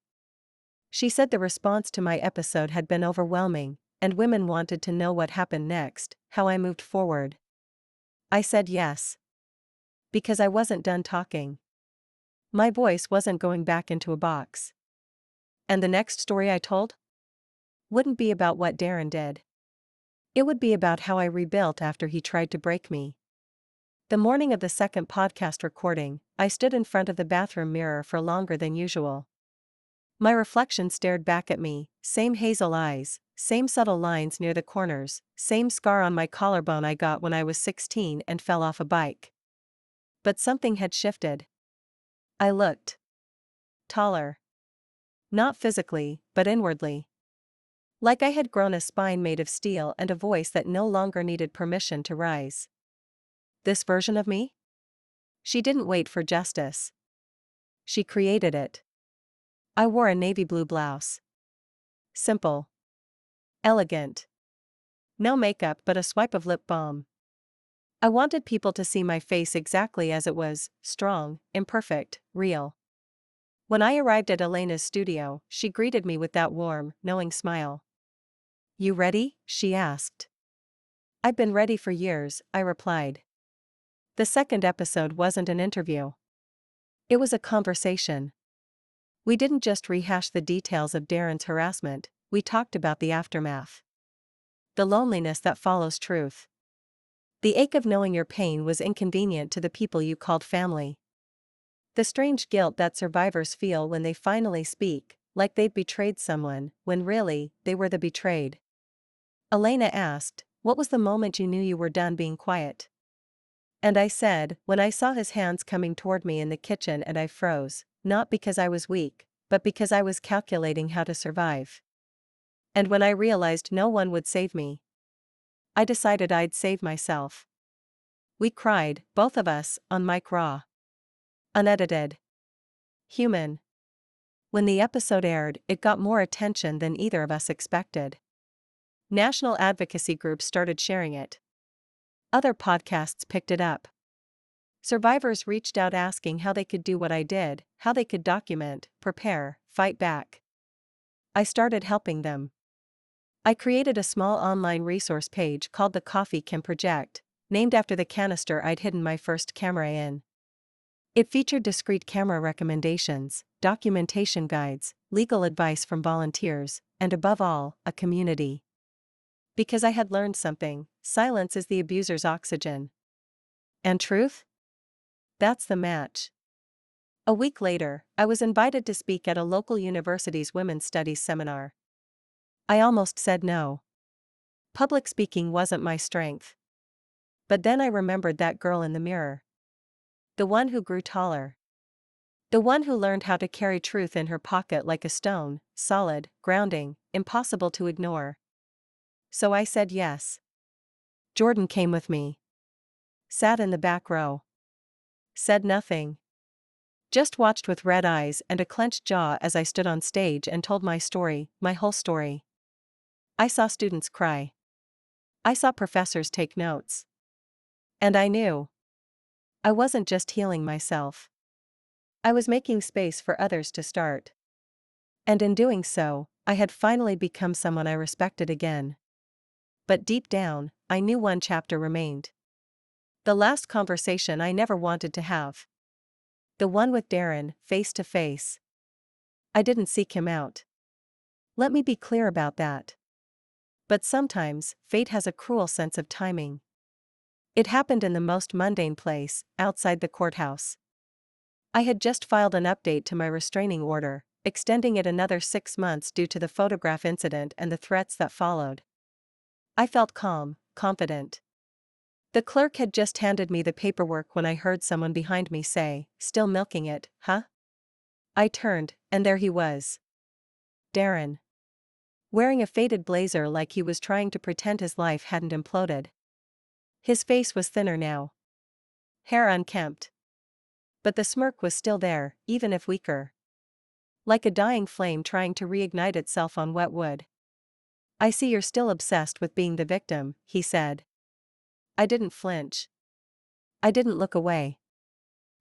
She said the response to my episode had been overwhelming, and women wanted to know what happened next, how I moved forward. I said yes. Because I wasn't done talking. My voice wasn't going back into a box. And the next story I told? Wouldn't be about what Darren did. It would be about how I rebuilt after he tried to break me. The morning of the second podcast recording, I stood in front of the bathroom mirror for longer than usual. My reflection stared back at me, same hazel eyes, same subtle lines near the corners, same scar on my collarbone I got when I was 16 and fell off a bike. But something had shifted. I looked taller. Not physically, but inwardly. Like I had grown a spine made of steel and a voice that no longer needed permission to rise. This version of me? She didn't wait for justice. She created it. I wore a navy blue blouse. Simple. Elegant. No makeup but a swipe of lip balm. I wanted people to see my face exactly as it was, strong, imperfect, real. When I arrived at Elena's studio, she greeted me with that warm, knowing smile. "You ready?" she asked. "I've been ready for years," I replied. The second episode wasn't an interview. It was a conversation. We didn't just rehash the details of Darren's harassment, we talked about the aftermath. The loneliness that follows truth. The ache of knowing your pain was inconvenient to the people you called family. The strange guilt that survivors feel when they finally speak, like they've betrayed someone, when really, they were the betrayed. Elena asked, "What was the moment you knew you were done being quiet?" And I said, when I saw his hands coming toward me in the kitchen and I froze, not because I was weak, but because I was calculating how to survive. And when I realized no one would save me, I decided I'd save myself. We cried, both of us, on mic raw. Unedited. Human. When the episode aired, it got more attention than either of us expected. National advocacy groups started sharing it. Other podcasts picked it up. Survivors reached out asking how they could do what I did, how they could document, prepare, fight back. I started helping them. I created a small online resource page called The Coffee Can Project, named after the canister I'd hidden my first camera in. It featured discreet camera recommendations, documentation guides, legal advice from volunteers, and above all, a community. Because I had learned something, silence is the abuser's oxygen. And truth? That's the match. A week later, I was invited to speak at a local university's women's studies seminar. I almost said no. Public speaking wasn't my strength. But then I remembered that girl in the mirror. The one who grew taller. The one who learned how to carry truth in her pocket like a stone, solid, grounding, impossible to ignore. So I said yes. Jordan came with me. Sat in the back row. Said nothing. Just watched with red eyes and a clenched jaw as I stood on stage and told my story, my whole story. I saw students cry. I saw professors take notes. And I knew. I wasn't just healing myself. I was making space for others to start. And in doing so, I had finally become someone I respected again. But deep down, I knew one chapter remained. The last conversation I never wanted to have. The one with Darren, face to face. I didn't seek him out. Let me be clear about that. But sometimes, fate has a cruel sense of timing. It happened in the most mundane place, outside the courthouse. I had just filed an update to my restraining order, extending it another 6 months due to the photograph incident and the threats that followed. I felt calm, confident. The clerk had just handed me the paperwork when I heard someone behind me say, "Still milking it, huh?" I turned, and there he was. Darren. Wearing a faded blazer like he was trying to pretend his life hadn't imploded. His face was thinner now. Hair unkempt. But the smirk was still there, even if weaker. Like a dying flame trying to reignite itself on wet wood. "I see you're still obsessed with being the victim," he said. I didn't flinch. I didn't look away.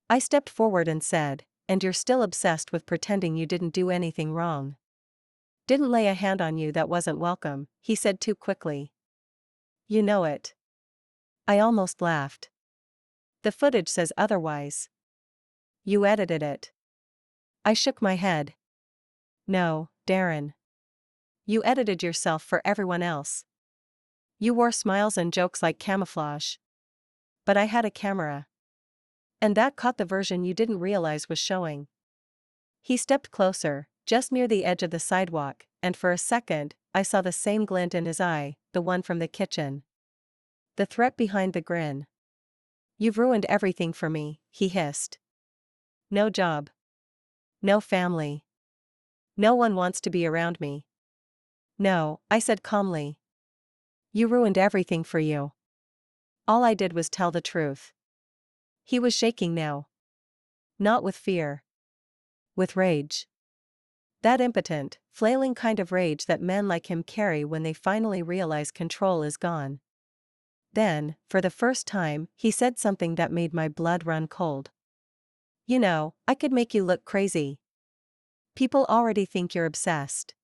I stepped forward and said, "And you're still obsessed with pretending you didn't do anything wrong." "Didn't lay a hand on you that wasn't welcome," he said too quickly. "You know it." I almost laughed. "The footage says otherwise." "You edited it." I shook my head. "No, Darren. You edited yourself for everyone else. You wore smiles and jokes like camouflage. But I had a camera. And that caught the version you didn't realize was showing." He stepped closer, just near the edge of the sidewalk, and for a second, I saw the same glint in his eye, the one from the kitchen. The threat behind the grin. "You've ruined everything for me," he hissed. "No job. No family. No one wants to be around me." "No," I said calmly. "You ruined everything for you." All I did was tell the truth. He was shaking now. Not with fear. With rage. That impotent, flailing kind of rage that men like him carry when they finally realize control is gone. Then, for the first time, he said something that made my blood run cold. "You know, I could make you look crazy. People already think you're obsessed.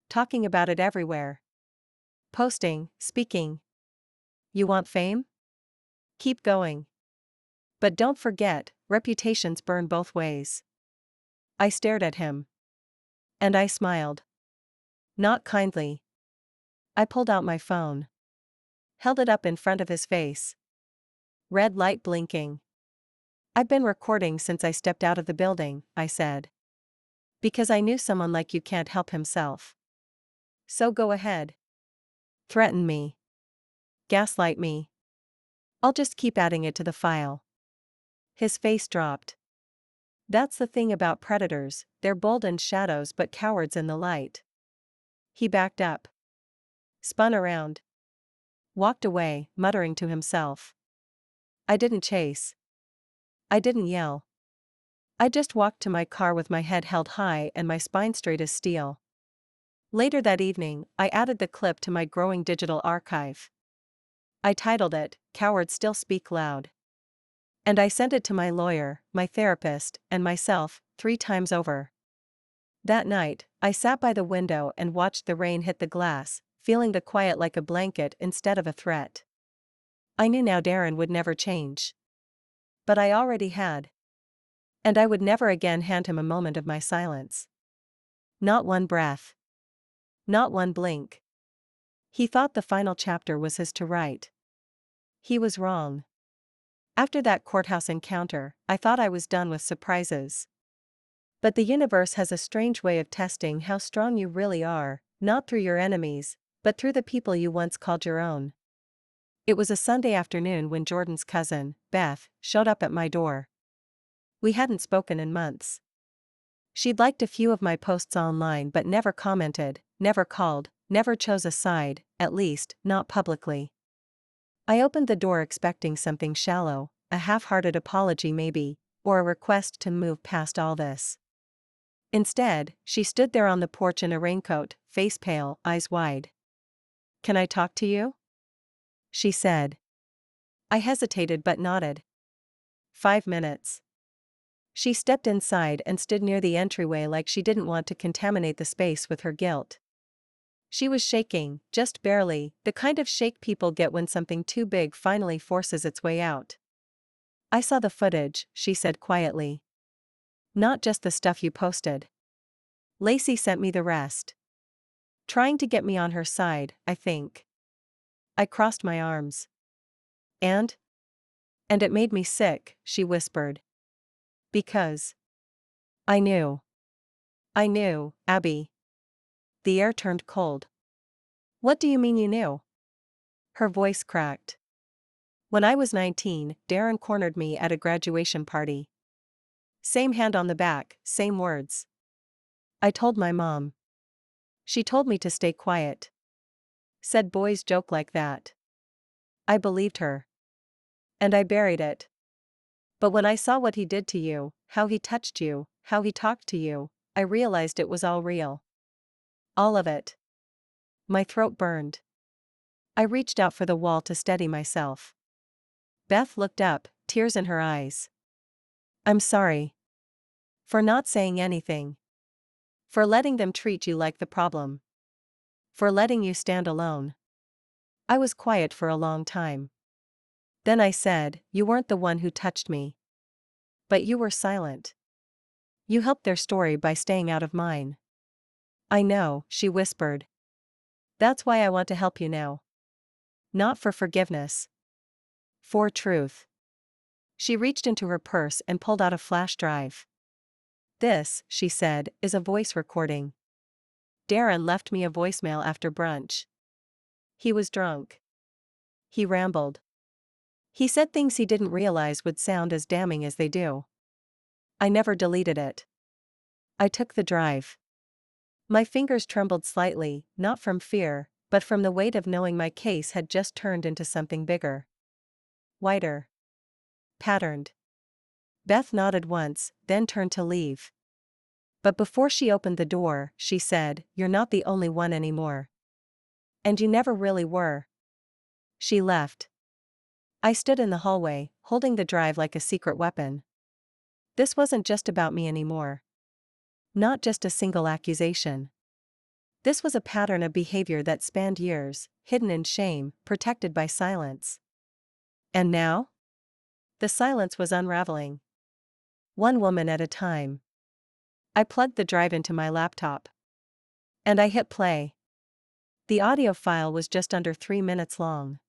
Talking about it everywhere. Posting, speaking. You want fame? Keep going. But don't forget, reputations burn both ways." I stared at him. And I smiled. Not kindly. I pulled out my phone. Held it up in front of his face. Red light blinking. "I've been recording since I stepped out of the building," I said. "Because I knew someone like you can't help himself. So go ahead. Threaten me. Gaslight me. I'll just keep adding it to the file." His face dropped. "That's the thing about predators, they're bold in shadows but cowards in the light." He backed up. Spun around. Walked away, muttering to himself. I didn't chase. I didn't yell. I just walked to my car with my head held high and my spine straight as steel. Later that evening, I added the clip to my growing digital archive. I titled it, "Cowards Still Speak Loud." And I sent it to my lawyer, my therapist, and myself, 3 times over. That night, I sat by the window and watched the rain hit the glass, feeling the quiet like a blanket instead of a threat. I knew now Darren would never change. But I already had. And I would never again hand him a moment of my silence. Not one breath. Not one blink. He thought the final chapter was his to write. He was wrong. After that courthouse encounter, I thought I was done with surprises. But the universe has a strange way of testing how strong you really are, not through your enemies, but through the people you once called your own. It was a Sunday afternoon when Jordan's cousin, Beth, showed up at my door. We hadn't spoken in months. She'd liked a few of my posts online but never commented, never called, never chose a side, at least, not publicly. I opened the door expecting something shallow, a half-hearted apology maybe, or a request to move past all this. Instead, she stood there on the porch in a raincoat, face pale, eyes wide. "Can I talk to you?" she said. I hesitated but nodded. 5 minutes. She stepped inside and stood near the entryway like she didn't want to contaminate the space with her guilt. She was shaking, just barely, the kind of shake people get when something too big finally forces its way out. "I saw the footage," she said quietly. "Not just the stuff you posted. Lacey sent me the rest. Trying to get me on her side, I think." I crossed my arms. And it made me sick," she whispered. "Because I knew. I knew, Abby." The air turned cold. "What do you mean you knew?" Her voice cracked. "When I was 19, Darren cornered me at a graduation party. Same hand on the back, same words. I told my mom. She told me to stay quiet. Said boys joke like that. I believed her. And I buried it. But when I saw what he did to you, how he touched you, how he talked to you, I realized it was all real. All of it." My throat burned. I reached out for the wall to steady myself. Beth looked up, tears in her eyes. "I'm sorry. For not saying anything. For letting them treat you like the problem. For letting you stand alone." I was quiet for a long time. Then I said, "You weren't the one who touched me. But you were silent. You helped their story by staying out of mine." "I know," she whispered. "That's why I want to help you now. Not for forgiveness. For truth." She reached into her purse and pulled out a flash drive. "This," she said, "is a voice recording. Darren left me a voicemail after brunch. He was drunk. He rambled. He said things he didn't realize would sound as damning as they do. I never deleted it. I took the drive. My fingers trembled slightly, not from fear, but from the weight of knowing my case had just turned into something bigger. Wider. Patterned." Beth nodded once, then turned to leave. But before she opened the door, she said, "You're not the only one anymore. And you never really were." She left. I stood in the hallway, holding the drive like a secret weapon. This wasn't just about me anymore. Not just a single accusation. This was a pattern of behavior that spanned years, hidden in shame, protected by silence. And now? The silence was unraveling. One woman at a time. I plugged the drive into my laptop. And I hit play. The audio file was just under 3 minutes long.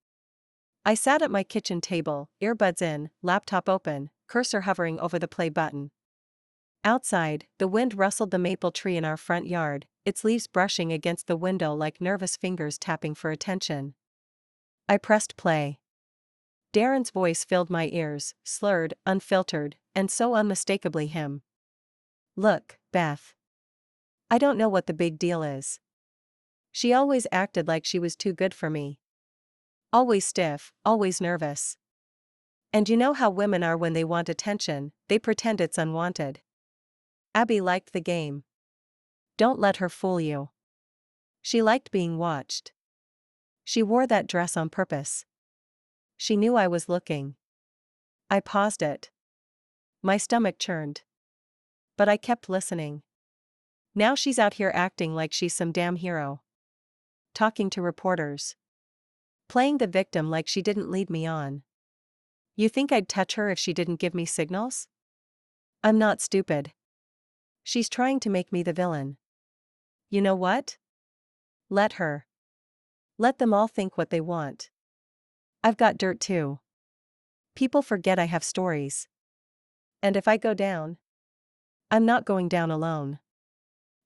I sat at my kitchen table, earbuds in, laptop open, cursor hovering over the play button. Outside, the wind rustled the maple tree in our front yard, its leaves brushing against the window like nervous fingers tapping for attention. I pressed play. Darren's voice filled my ears, slurred, unfiltered, and so unmistakably him. "Look, Beth. I don't know what the big deal is. She always acted like she was too good for me. Always stiff, always nervous. And you know how women are when they want attention, they pretend it's unwanted. Abby liked the game. Don't let her fool you. She liked being watched. She wore that dress on purpose. She knew I was looking." I paused it. My stomach churned. But I kept listening. Now she's out here acting like she's some damn hero. Talking to reporters. Playing the victim like she didn't lead me on. You think I'd touch her if she didn't give me signals? I'm not stupid. She's trying to make me the villain. You know what? Let her. Let them all think what they want. I've got dirt too. People forget I have stories. And if I go down, I'm not going down alone."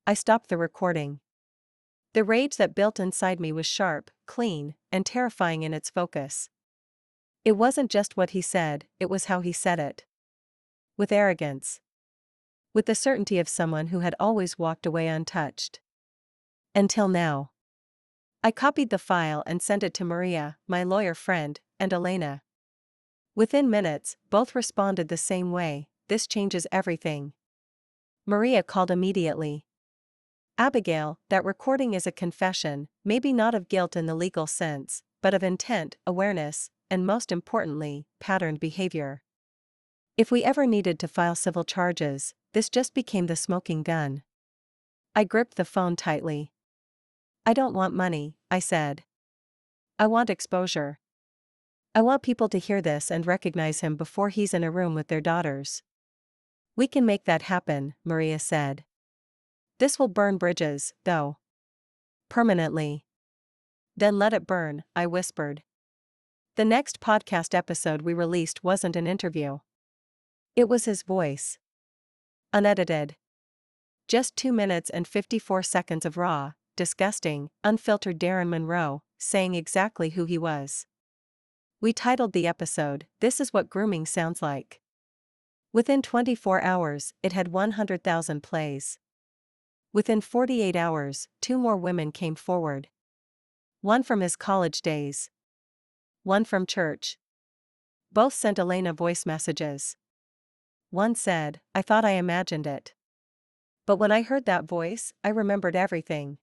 I stopped the recording. The rage that built inside me was sharp, clean, and terrifying in its focus. It wasn't just what he said, it was how he said it. With arrogance. With the certainty of someone who had always walked away untouched. Until now. I copied the file and sent it to Maria, my lawyer friend, and Elena. Within minutes, both responded the same way: "This changes everything." Maria called immediately. "Abigail, that recording is a confession, maybe not of guilt in the legal sense, but of intent, awareness, and most importantly, patterned behavior. If we ever needed to file civil charges, this just became the smoking gun." I gripped the phone tightly. "I don't want money," I said. "I want exposure. I want people to hear this and recognize him before he's in a room with their daughters." "We can make that happen," Maria said. "This will burn bridges, though. Permanently." "Then let it burn," I whispered. The next podcast episode we released wasn't an interview. It was his voice. Unedited. Just 2 minutes and 54 seconds of raw, disgusting, unfiltered Darren Monroe, saying exactly who he was. We titled the episode, "This is What Grooming Sounds Like." Within 24 hours, it had 100,000 plays. Within 48 hours, 2 more women came forward. One from his college days. One from church. Both sent Elena voice messages. One said, "I thought I imagined it. But when I heard that voice, I remembered everything."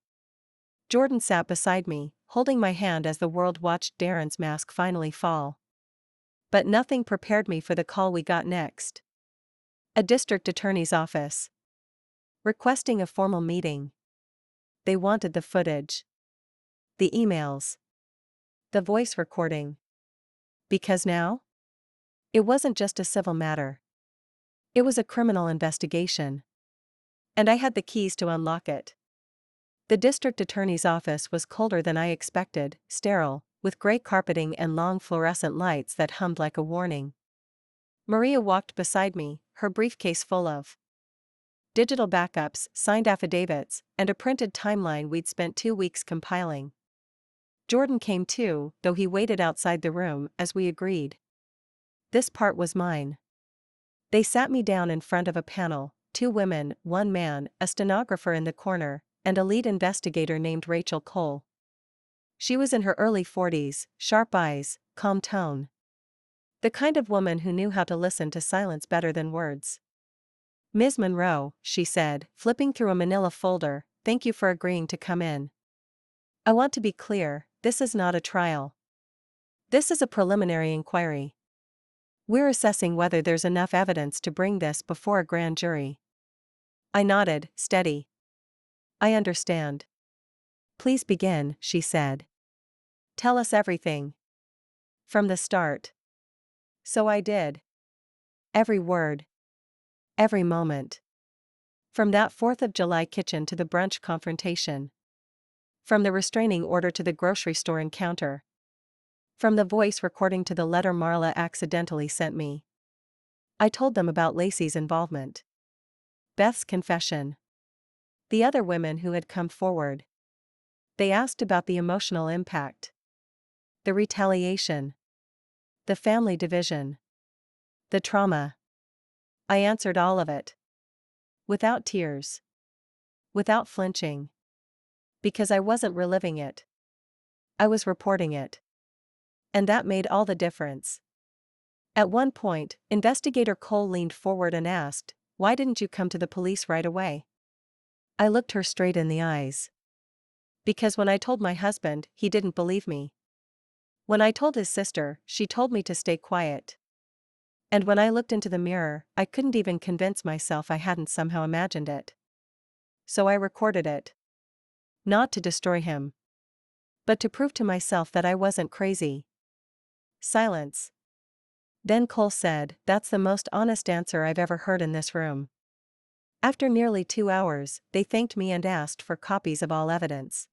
Jordan sat beside me, holding my hand as the world watched Darren's mask finally fall. But nothing prepared me for the call we got next. A district attorney's office. Requesting a formal meeting. They wanted the footage. The emails. The voice recording. Because now? It wasn't just a civil matter. It was a criminal investigation. And I had the keys to unlock it. The district attorney's office was colder than I expected, sterile, with gray carpeting and long fluorescent lights that hummed like a warning. Maria walked beside me, her briefcase full of digital backups, signed affidavits, and a printed timeline we'd spent 2 weeks compiling. Jordan came too, though he waited outside the room as we agreed. This part was mine. They sat me down in front of a panel, 2 women, 1 man, a stenographer in the corner, and a lead investigator named Rachel Cole. She was in her early 40s, sharp eyes, calm tone. The kind of woman who knew how to listen to silence better than words. "Ms. Monroe," she said, flipping through a manila folder, "thank you for agreeing to come in. I want to be clear, this is not a trial. This is a preliminary inquiry. We're assessing whether there's enough evidence to bring this before a grand jury." I nodded, steady. "I understand. Please begin," she said. "Tell us everything. From the start." So I did. Every word. Every moment. From that 4th of July kitchen to the brunch confrontation. From the restraining order to the grocery store encounter. From the voice recording to the letter Marla accidentally sent me. I told them about Lacey's involvement. Beth's confession. The other women who had come forward. They asked about the emotional impact. The retaliation. The family division. The trauma. I answered all of it. Without tears. Without flinching. Because I wasn't reliving it. I was reporting it. And that made all the difference. At one point, Investigator Cole leaned forward and asked, "Why didn't you come to the police right away?" I looked her straight in the eyes. Because when I told my husband, he didn't believe me. When I told his sister, she told me to stay quiet. And when I looked into the mirror, I couldn't even convince myself I hadn't somehow imagined it. So I recorded it. Not to destroy him. But to prove to myself that I wasn't crazy. Silence. Then Cole said, "That's the most honest answer I've ever heard in this room." After nearly 2 hours, they thanked me and asked for copies of all evidence.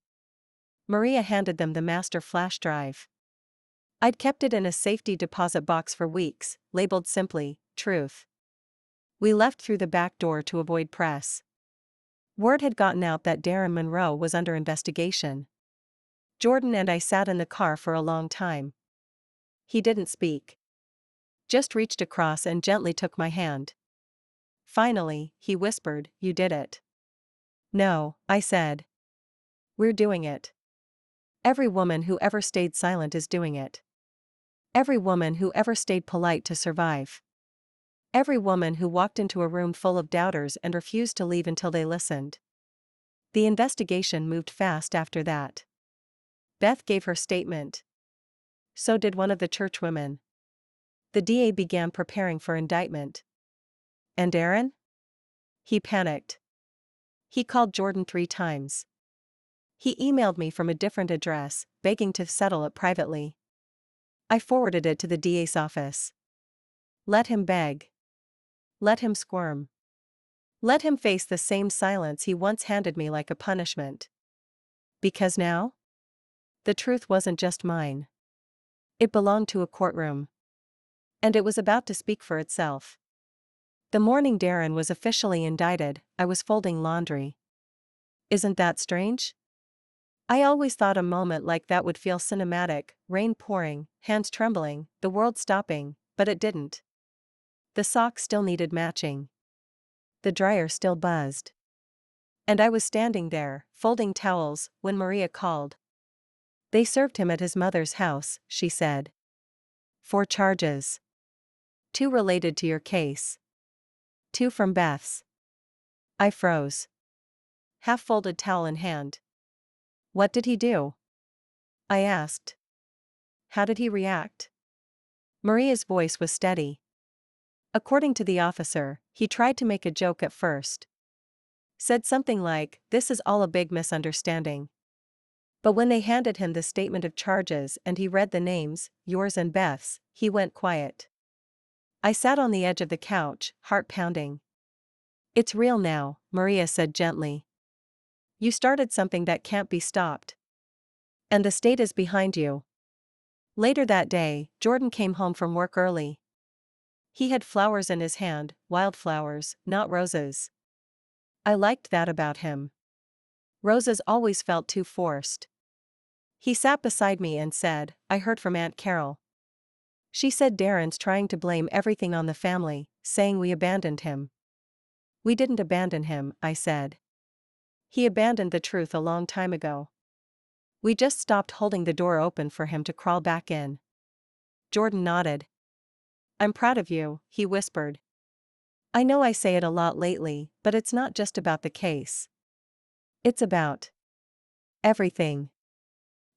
Maria handed them the master flash drive. I'd kept it in a safety deposit box for weeks, labeled simply, "Truth." We left through the back door to avoid press. Word had gotten out that Darren Monroe was under investigation. Jordan and I sat in the car for a long time. He didn't speak. Just reached across and gently took my hand. Finally, he whispered, "You did it." "No," I said. "We're doing it." Every woman who ever stayed silent is doing it. Every woman who ever stayed polite to survive. Every woman who walked into a room full of doubters and refused to leave until they listened. The investigation moved fast after that. Beth gave her statement. So did one of the churchwomen. The DA began preparing for indictment. And Aaron? He panicked. He called Jordan 3 times. He emailed me from a different address, begging to settle it privately. I forwarded it to the DA's office. Let him beg. Let him squirm. Let him face the same silence he once handed me like a punishment. Because now? The truth wasn't just mine. It belonged to a courtroom. And it was about to speak for itself. The morning Darren was officially indicted, I was folding laundry. Isn't that strange? I always thought a moment like that would feel cinematic, rain pouring, hands trembling, the world stopping, but it didn't. The socks still needed matching. The dryer still buzzed. And I was standing there, folding towels, when Maria called. They served him at his mother's house, she said. 4 charges. 2 related to your case. 2 from Beth's. I froze. Half-folded towel in hand. What did he do? I asked. How did he react? Maria's voice was steady. According to the officer, he tried to make a joke at first. Said something like, "This is all a big misunderstanding." But when they handed him the statement of charges and he read the names, yours and Beth's, he went quiet. I sat on the edge of the couch, heart pounding. It's real now, Maria said gently. You started something that can't be stopped. And the state is behind you. Later that day, Jordan came home from work early. He had flowers in his hand, wildflowers, not roses. I liked that about him. Roses always felt too forced. He sat beside me and said, I heard from Aunt Carol. She said Darren's trying to blame everything on the family, saying we abandoned him. We didn't abandon him, I said. He abandoned the truth a long time ago. We just stopped holding the door open for him to crawl back in. Jordan nodded. I'm proud of you, he whispered. I know I say it a lot lately, but it's not just about the case. It's about everything.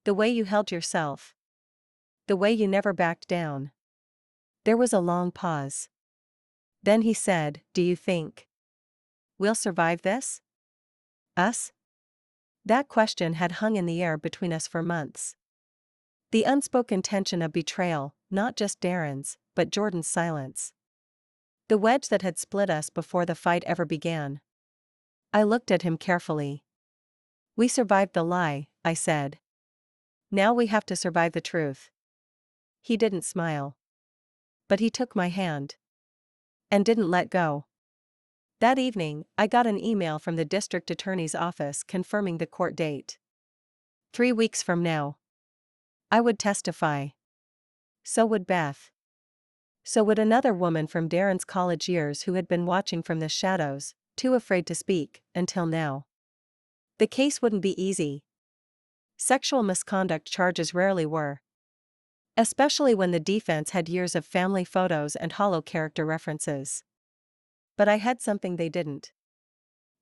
The way you held yourself. The way you never backed down. There was a long pause. Then he said, do you think we'll survive this? Us? That question had hung in the air between us for months. The unspoken tension of betrayal, not just Darren's, but Jordan's silence. The wedge that had split us before the fight ever began. I looked at him carefully. We survived the lie, I said. Now we have to survive the truth. He didn't smile. But he took my hand. And didn't let go. That evening, I got an email from the district attorney's office confirming the court date. 3 weeks from now. I would testify. So would Beth. So would another woman from Darren's college years who had been watching from the shadows, too afraid to speak, until now. The case wouldn't be easy. Sexual misconduct charges rarely were. Especially when the defense had years of family photos and hollow character references. But I had something they didn't.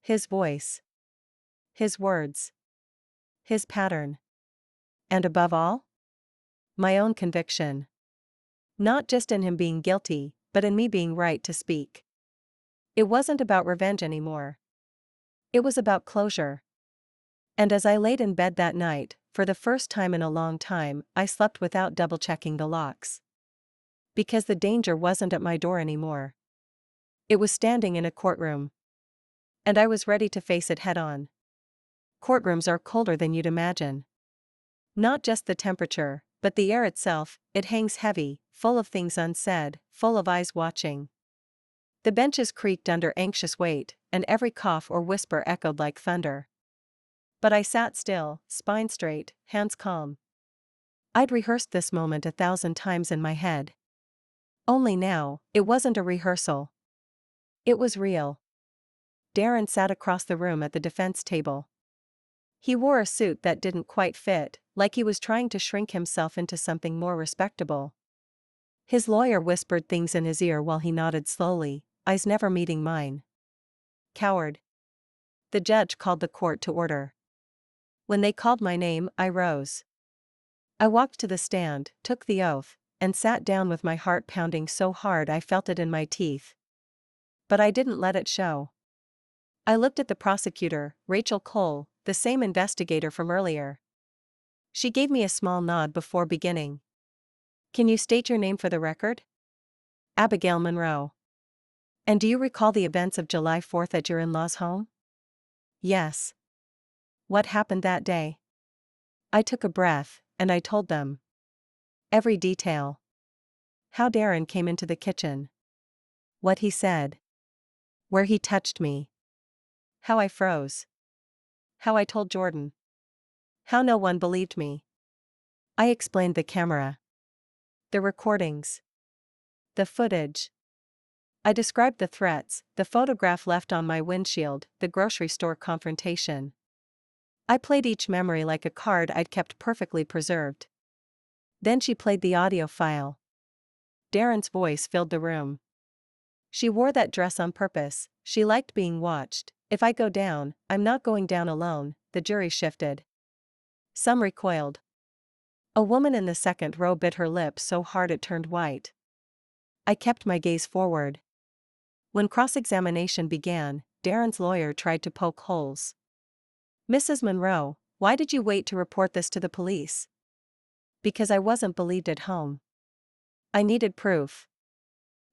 His voice. His words. His pattern. And above all? My own conviction. Not just in him being guilty, but in me being right to speak. It wasn't about revenge anymore. It was about closure. And as I laid in bed that night, for the first time in a long time, I slept without double-checking the locks. Because the danger wasn't at my door anymore. It was standing in a courtroom. And I was ready to face it head-on. Courtrooms are colder than you'd imagine. Not just the temperature, but the air itself, it hangs heavy, full of things unsaid, full of eyes watching. The benches creaked under anxious weight, and every cough or whisper echoed like thunder. But I sat still, spine straight, hands calm. I'd rehearsed this moment 1,000 times in my head. Only now, it wasn't a rehearsal. It was real. Darren sat across the room at the defense table. He wore a suit that didn't quite fit, like he was trying to shrink himself into something more respectable. His lawyer whispered things in his ear while he nodded slowly, eyes never meeting mine. Coward. The judge called the court to order. When they called my name, I rose. I walked to the stand, took the oath, and sat down with my heart pounding so hard I felt it in my teeth. But I didn't let it show. I looked at the prosecutor, Rachel Cole, the same investigator from earlier. She gave me a small nod before beginning. Can you state your name for the record? Abigail Monroe. And do you recall the events of July 4th at your in-laws' home? Yes. What happened that day? I took a breath, and I told them. Every detail. How Darren came into the kitchen. What he said. Where he touched me. How I froze. How I told Jordan. How no one believed me. I explained the camera. The recordings. The footage. I described the threats, the photograph left on my windshield, the grocery store confrontation. I played each memory like a card I'd kept perfectly preserved. Then she played the audio file. Darren's voice filled the room. She wore that dress on purpose, she liked being watched. If I go down, I'm not going down alone. The jury shifted. Some recoiled. A woman in the second row bit her lip so hard it turned white. I kept my gaze forward. When cross-examination began, Darren's lawyer tried to poke holes. Mrs. Monroe, why did you wait to report this to the police? Because I wasn't believed at home. I needed proof.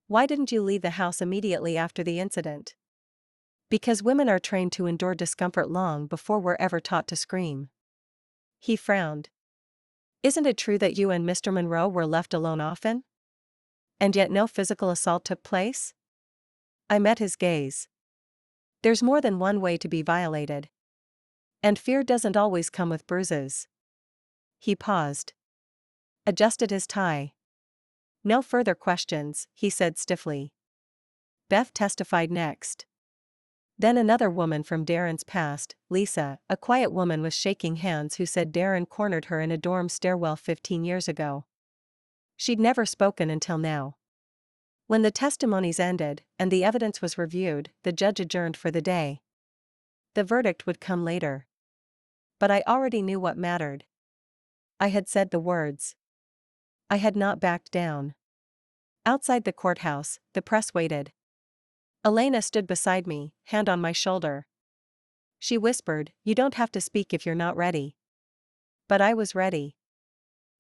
Why didn't you leave the house immediately after the incident? Because women are trained to endure discomfort long before we're ever taught to scream. He frowned. Isn't it true that you and Mr. Monroe were left alone often? And yet no physical assault took place? I met his gaze. There's more than one way to be violated. And fear doesn't always come with bruises. He paused. Adjusted his tie. No further questions, he said stiffly. Beth testified next. Then another woman from Darren's past, Lisa, a quiet woman with shaking hands who said Darren cornered her in a dorm stairwell 15 years ago. She'd never spoken until now. When the testimonies ended, and the evidence was reviewed, the judge adjourned for the day. The verdict would come later. But I already knew what mattered. I had said the words. I had not backed down. Outside the courthouse, the press waited. Elena stood beside me, hand on my shoulder. She whispered, "You don't have to speak if you're not ready." But I was ready.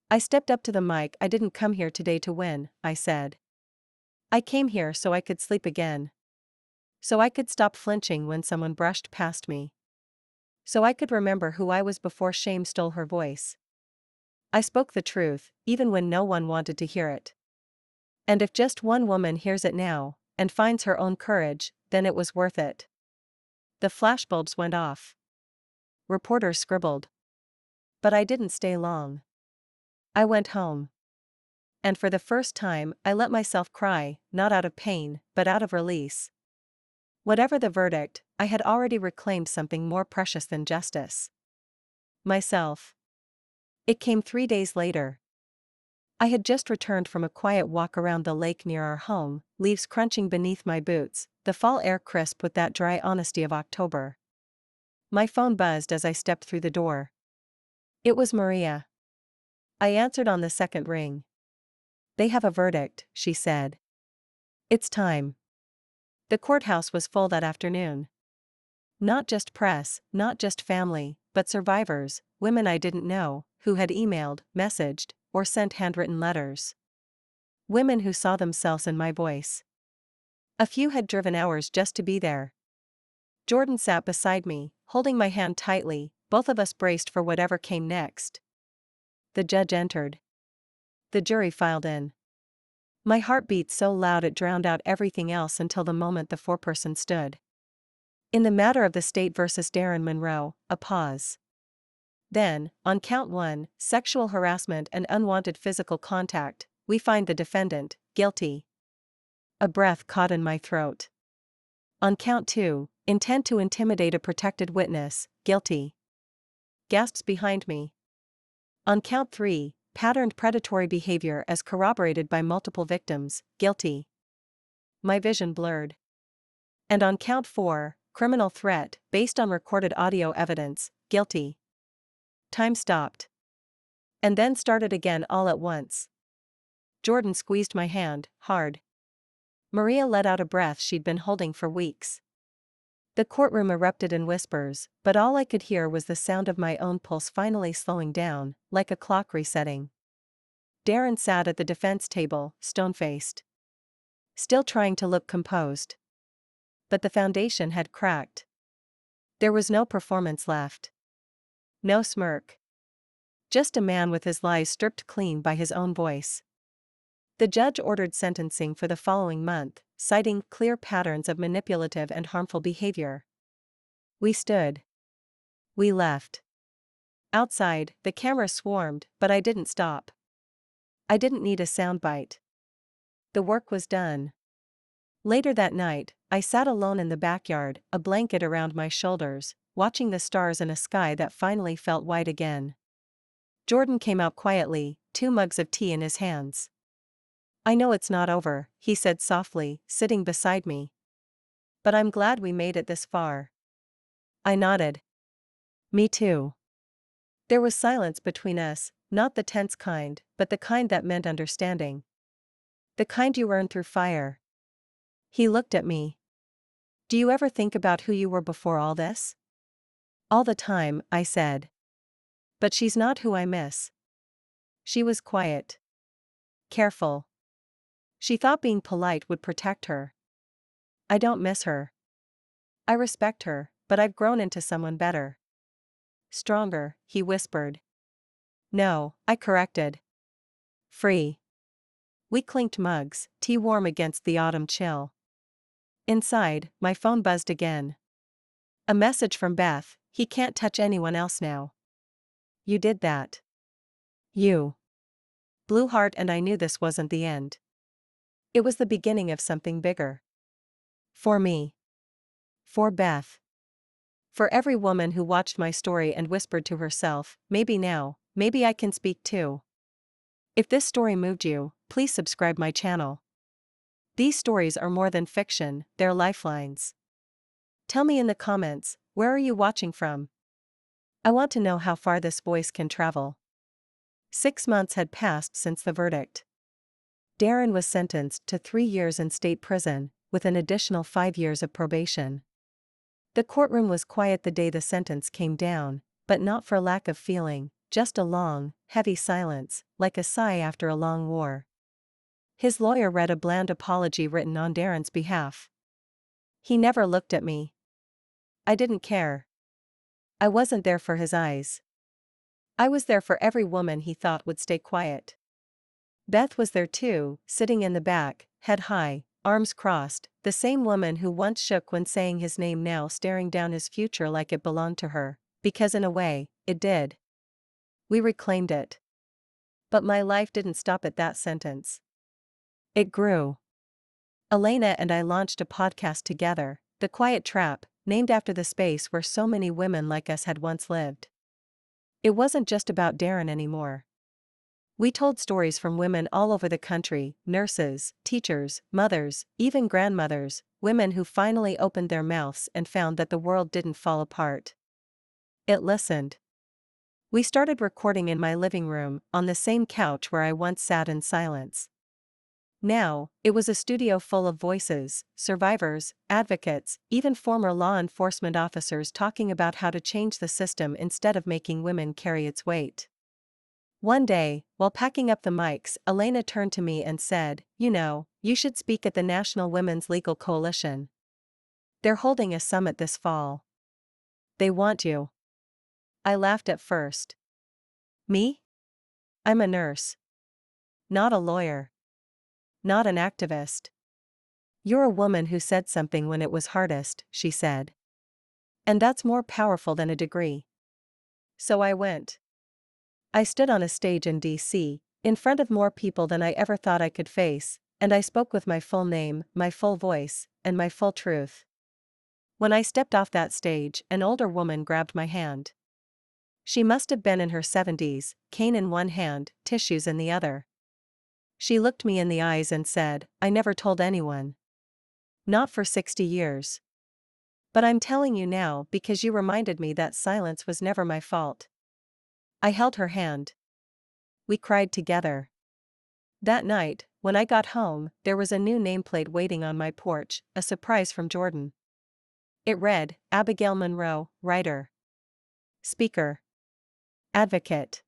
I stepped up to the mic. I didn't come here today to win, I said. I came here so I could sleep again. So I could stop flinching when someone brushed past me. So I could remember who I was before shame stole her voice. I spoke the truth, even when no one wanted to hear it. And if just one woman hears it now, and finds her own courage, then it was worth it. The flashbulbs went off. Reporters scribbled. But I didn't stay long. I went home. And for the first time, I let myself cry, not out of pain, but out of release. Whatever the verdict, I had already reclaimed something more precious than justice. Myself. It came 3 days later. I had just returned from a quiet walk around the lake near our home, leaves crunching beneath my boots, the fall air crisp with that dry honesty of October. My phone buzzed as I stepped through the door. It was Maria. I answered on the second ring. They have a verdict, she said. It's time. The courthouse was full that afternoon. Not just press, not just family, but survivors, women I didn't know, who had emailed, messaged, or sent handwritten letters. Women who saw themselves in my voice. A few had driven hours just to be there. Jordan sat beside me, holding my hand tightly, both of us braced for whatever came next. The judge entered. The jury filed in. My heart beat so loud it drowned out everything else until the moment the foreperson stood. In the matter of the state versus Darren Monroe, a pause. Then, on count 1, sexual harassment and unwanted physical contact, we find the defendant guilty. A breath caught in my throat. On count 2, intent to intimidate a protected witness, guilty. Gasps behind me. On count 3, patterned predatory behavior as corroborated by multiple victims, guilty. My vision blurred. And on count 4, criminal threat, based on recorded audio evidence, guilty. Time stopped. And then started again all at once. Jordan squeezed my hand, hard. Maria let out a breath she'd been holding for weeks. The courtroom erupted in whispers, but all I could hear was the sound of my own pulse finally slowing down, like a clock resetting. Darren sat at the defense table, stone-faced. Still trying to look composed. But the foundation had cracked. There was no performance left. No smirk. Just a man with his lies stripped clean by his own voice. The judge ordered sentencing for the following month, citing clear patterns of manipulative and harmful behavior. We stood. We left. Outside, the camera swarmed, but I didn't stop. I didn't need a soundbite. The work was done. Later that night, I sat alone in the backyard, a blanket around my shoulders, watching the stars in a sky that finally felt white again. Jordan came out quietly, 2 mugs of tea in his hands. "I know it's not over," he said softly, sitting beside me. "But I'm glad we made it this far." I nodded. Me too. There was silence between us, not the tense kind, but the kind that meant understanding. The kind you earn through fire. He looked at me. "Do you ever think about who you were before all this?" "All the time," I said. "But she's not who I miss." She was quiet. Careful. She thought being polite would protect her. I don't miss her. I respect her, but I've grown into someone better. Stronger, he whispered. "No," I corrected. "Free." We clinked mugs, tea warm against the autumn chill. Inside, my phone buzzed again. A message from Beth: "He can't touch anyone else now." "You did that." "You." Blue heart, and I knew this wasn't the end. It was the beginning of something bigger. For me. For Beth. For every woman who watched my story and whispered to herself, "Maybe now, maybe I can speak too." If this story moved you, please subscribe my channel. These stories are more than fiction, they're lifelines. Tell me in the comments, where are you watching from? I want to know how far this voice can travel. 6 months had passed since the verdict. Darren was sentenced to 3 years in state prison, with an additional 5 years of probation. The courtroom was quiet the day the sentence came down, but not for lack of feeling, just a long, heavy silence, like a sigh after a long war. His lawyer read a bland apology written on Darren's behalf. He never looked at me. I didn't care. I wasn't there for his eyes. I was there for every woman he thought would stay quiet. Beth was there too, sitting in the back, head high, arms crossed, the same woman who once shook when saying his name, now staring down his future like it belonged to her, because in a way, it did. We reclaimed it. But my life didn't stop at that sentence. It grew. Elena and I launched a podcast together, The Quiet Trap, named after the space where so many women like us had once lived. It wasn't just about Darren anymore. We told stories from women all over the country, nurses, teachers, mothers, even grandmothers, women who finally opened their mouths and found that the world didn't fall apart. It listened. We started recording in my living room, on the same couch where I once sat in silence. Now, it was a studio full of voices, survivors, advocates, even former law enforcement officers talking about how to change the system instead of making women carry its weight. One day, while packing up the mics, Elena turned to me and said, "You know, you should speak at the National Women's Legal Coalition. They're holding a summit this fall. They want you." I laughed at first. Me? I'm a nurse. Not a lawyer. Not an activist. "You're a woman who said something when it was hardest," she said. "And that's more powerful than a degree." So I went. I stood on a stage in D.C., in front of more people than I ever thought I could face, and I spoke with my full name, my full voice, and my full truth. When I stepped off that stage, an older woman grabbed my hand. She must have been in her 70s, cane in one hand, tissues in the other. She looked me in the eyes and said, "I never told anyone. Not for 60 years. But I'm telling you now because you reminded me that silence was never my fault." I held her hand. We cried together. That night, when I got home, there was a new nameplate waiting on my porch, a surprise from Jordan. It read, Abigail Monroe, writer, speaker, advocate.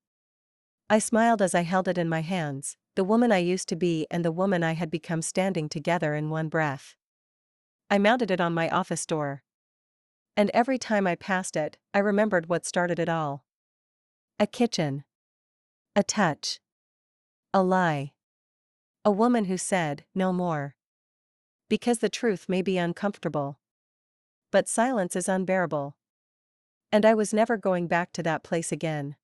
I smiled as I held it in my hands, the woman I used to be and the woman I had become standing together in one breath. I mounted it on my office door. And every time I passed it, I remembered what started it all. A kitchen. A touch. A lie. A woman who said, "No more." Because the truth may be uncomfortable. But silence is unbearable. And I was never going back to that place again.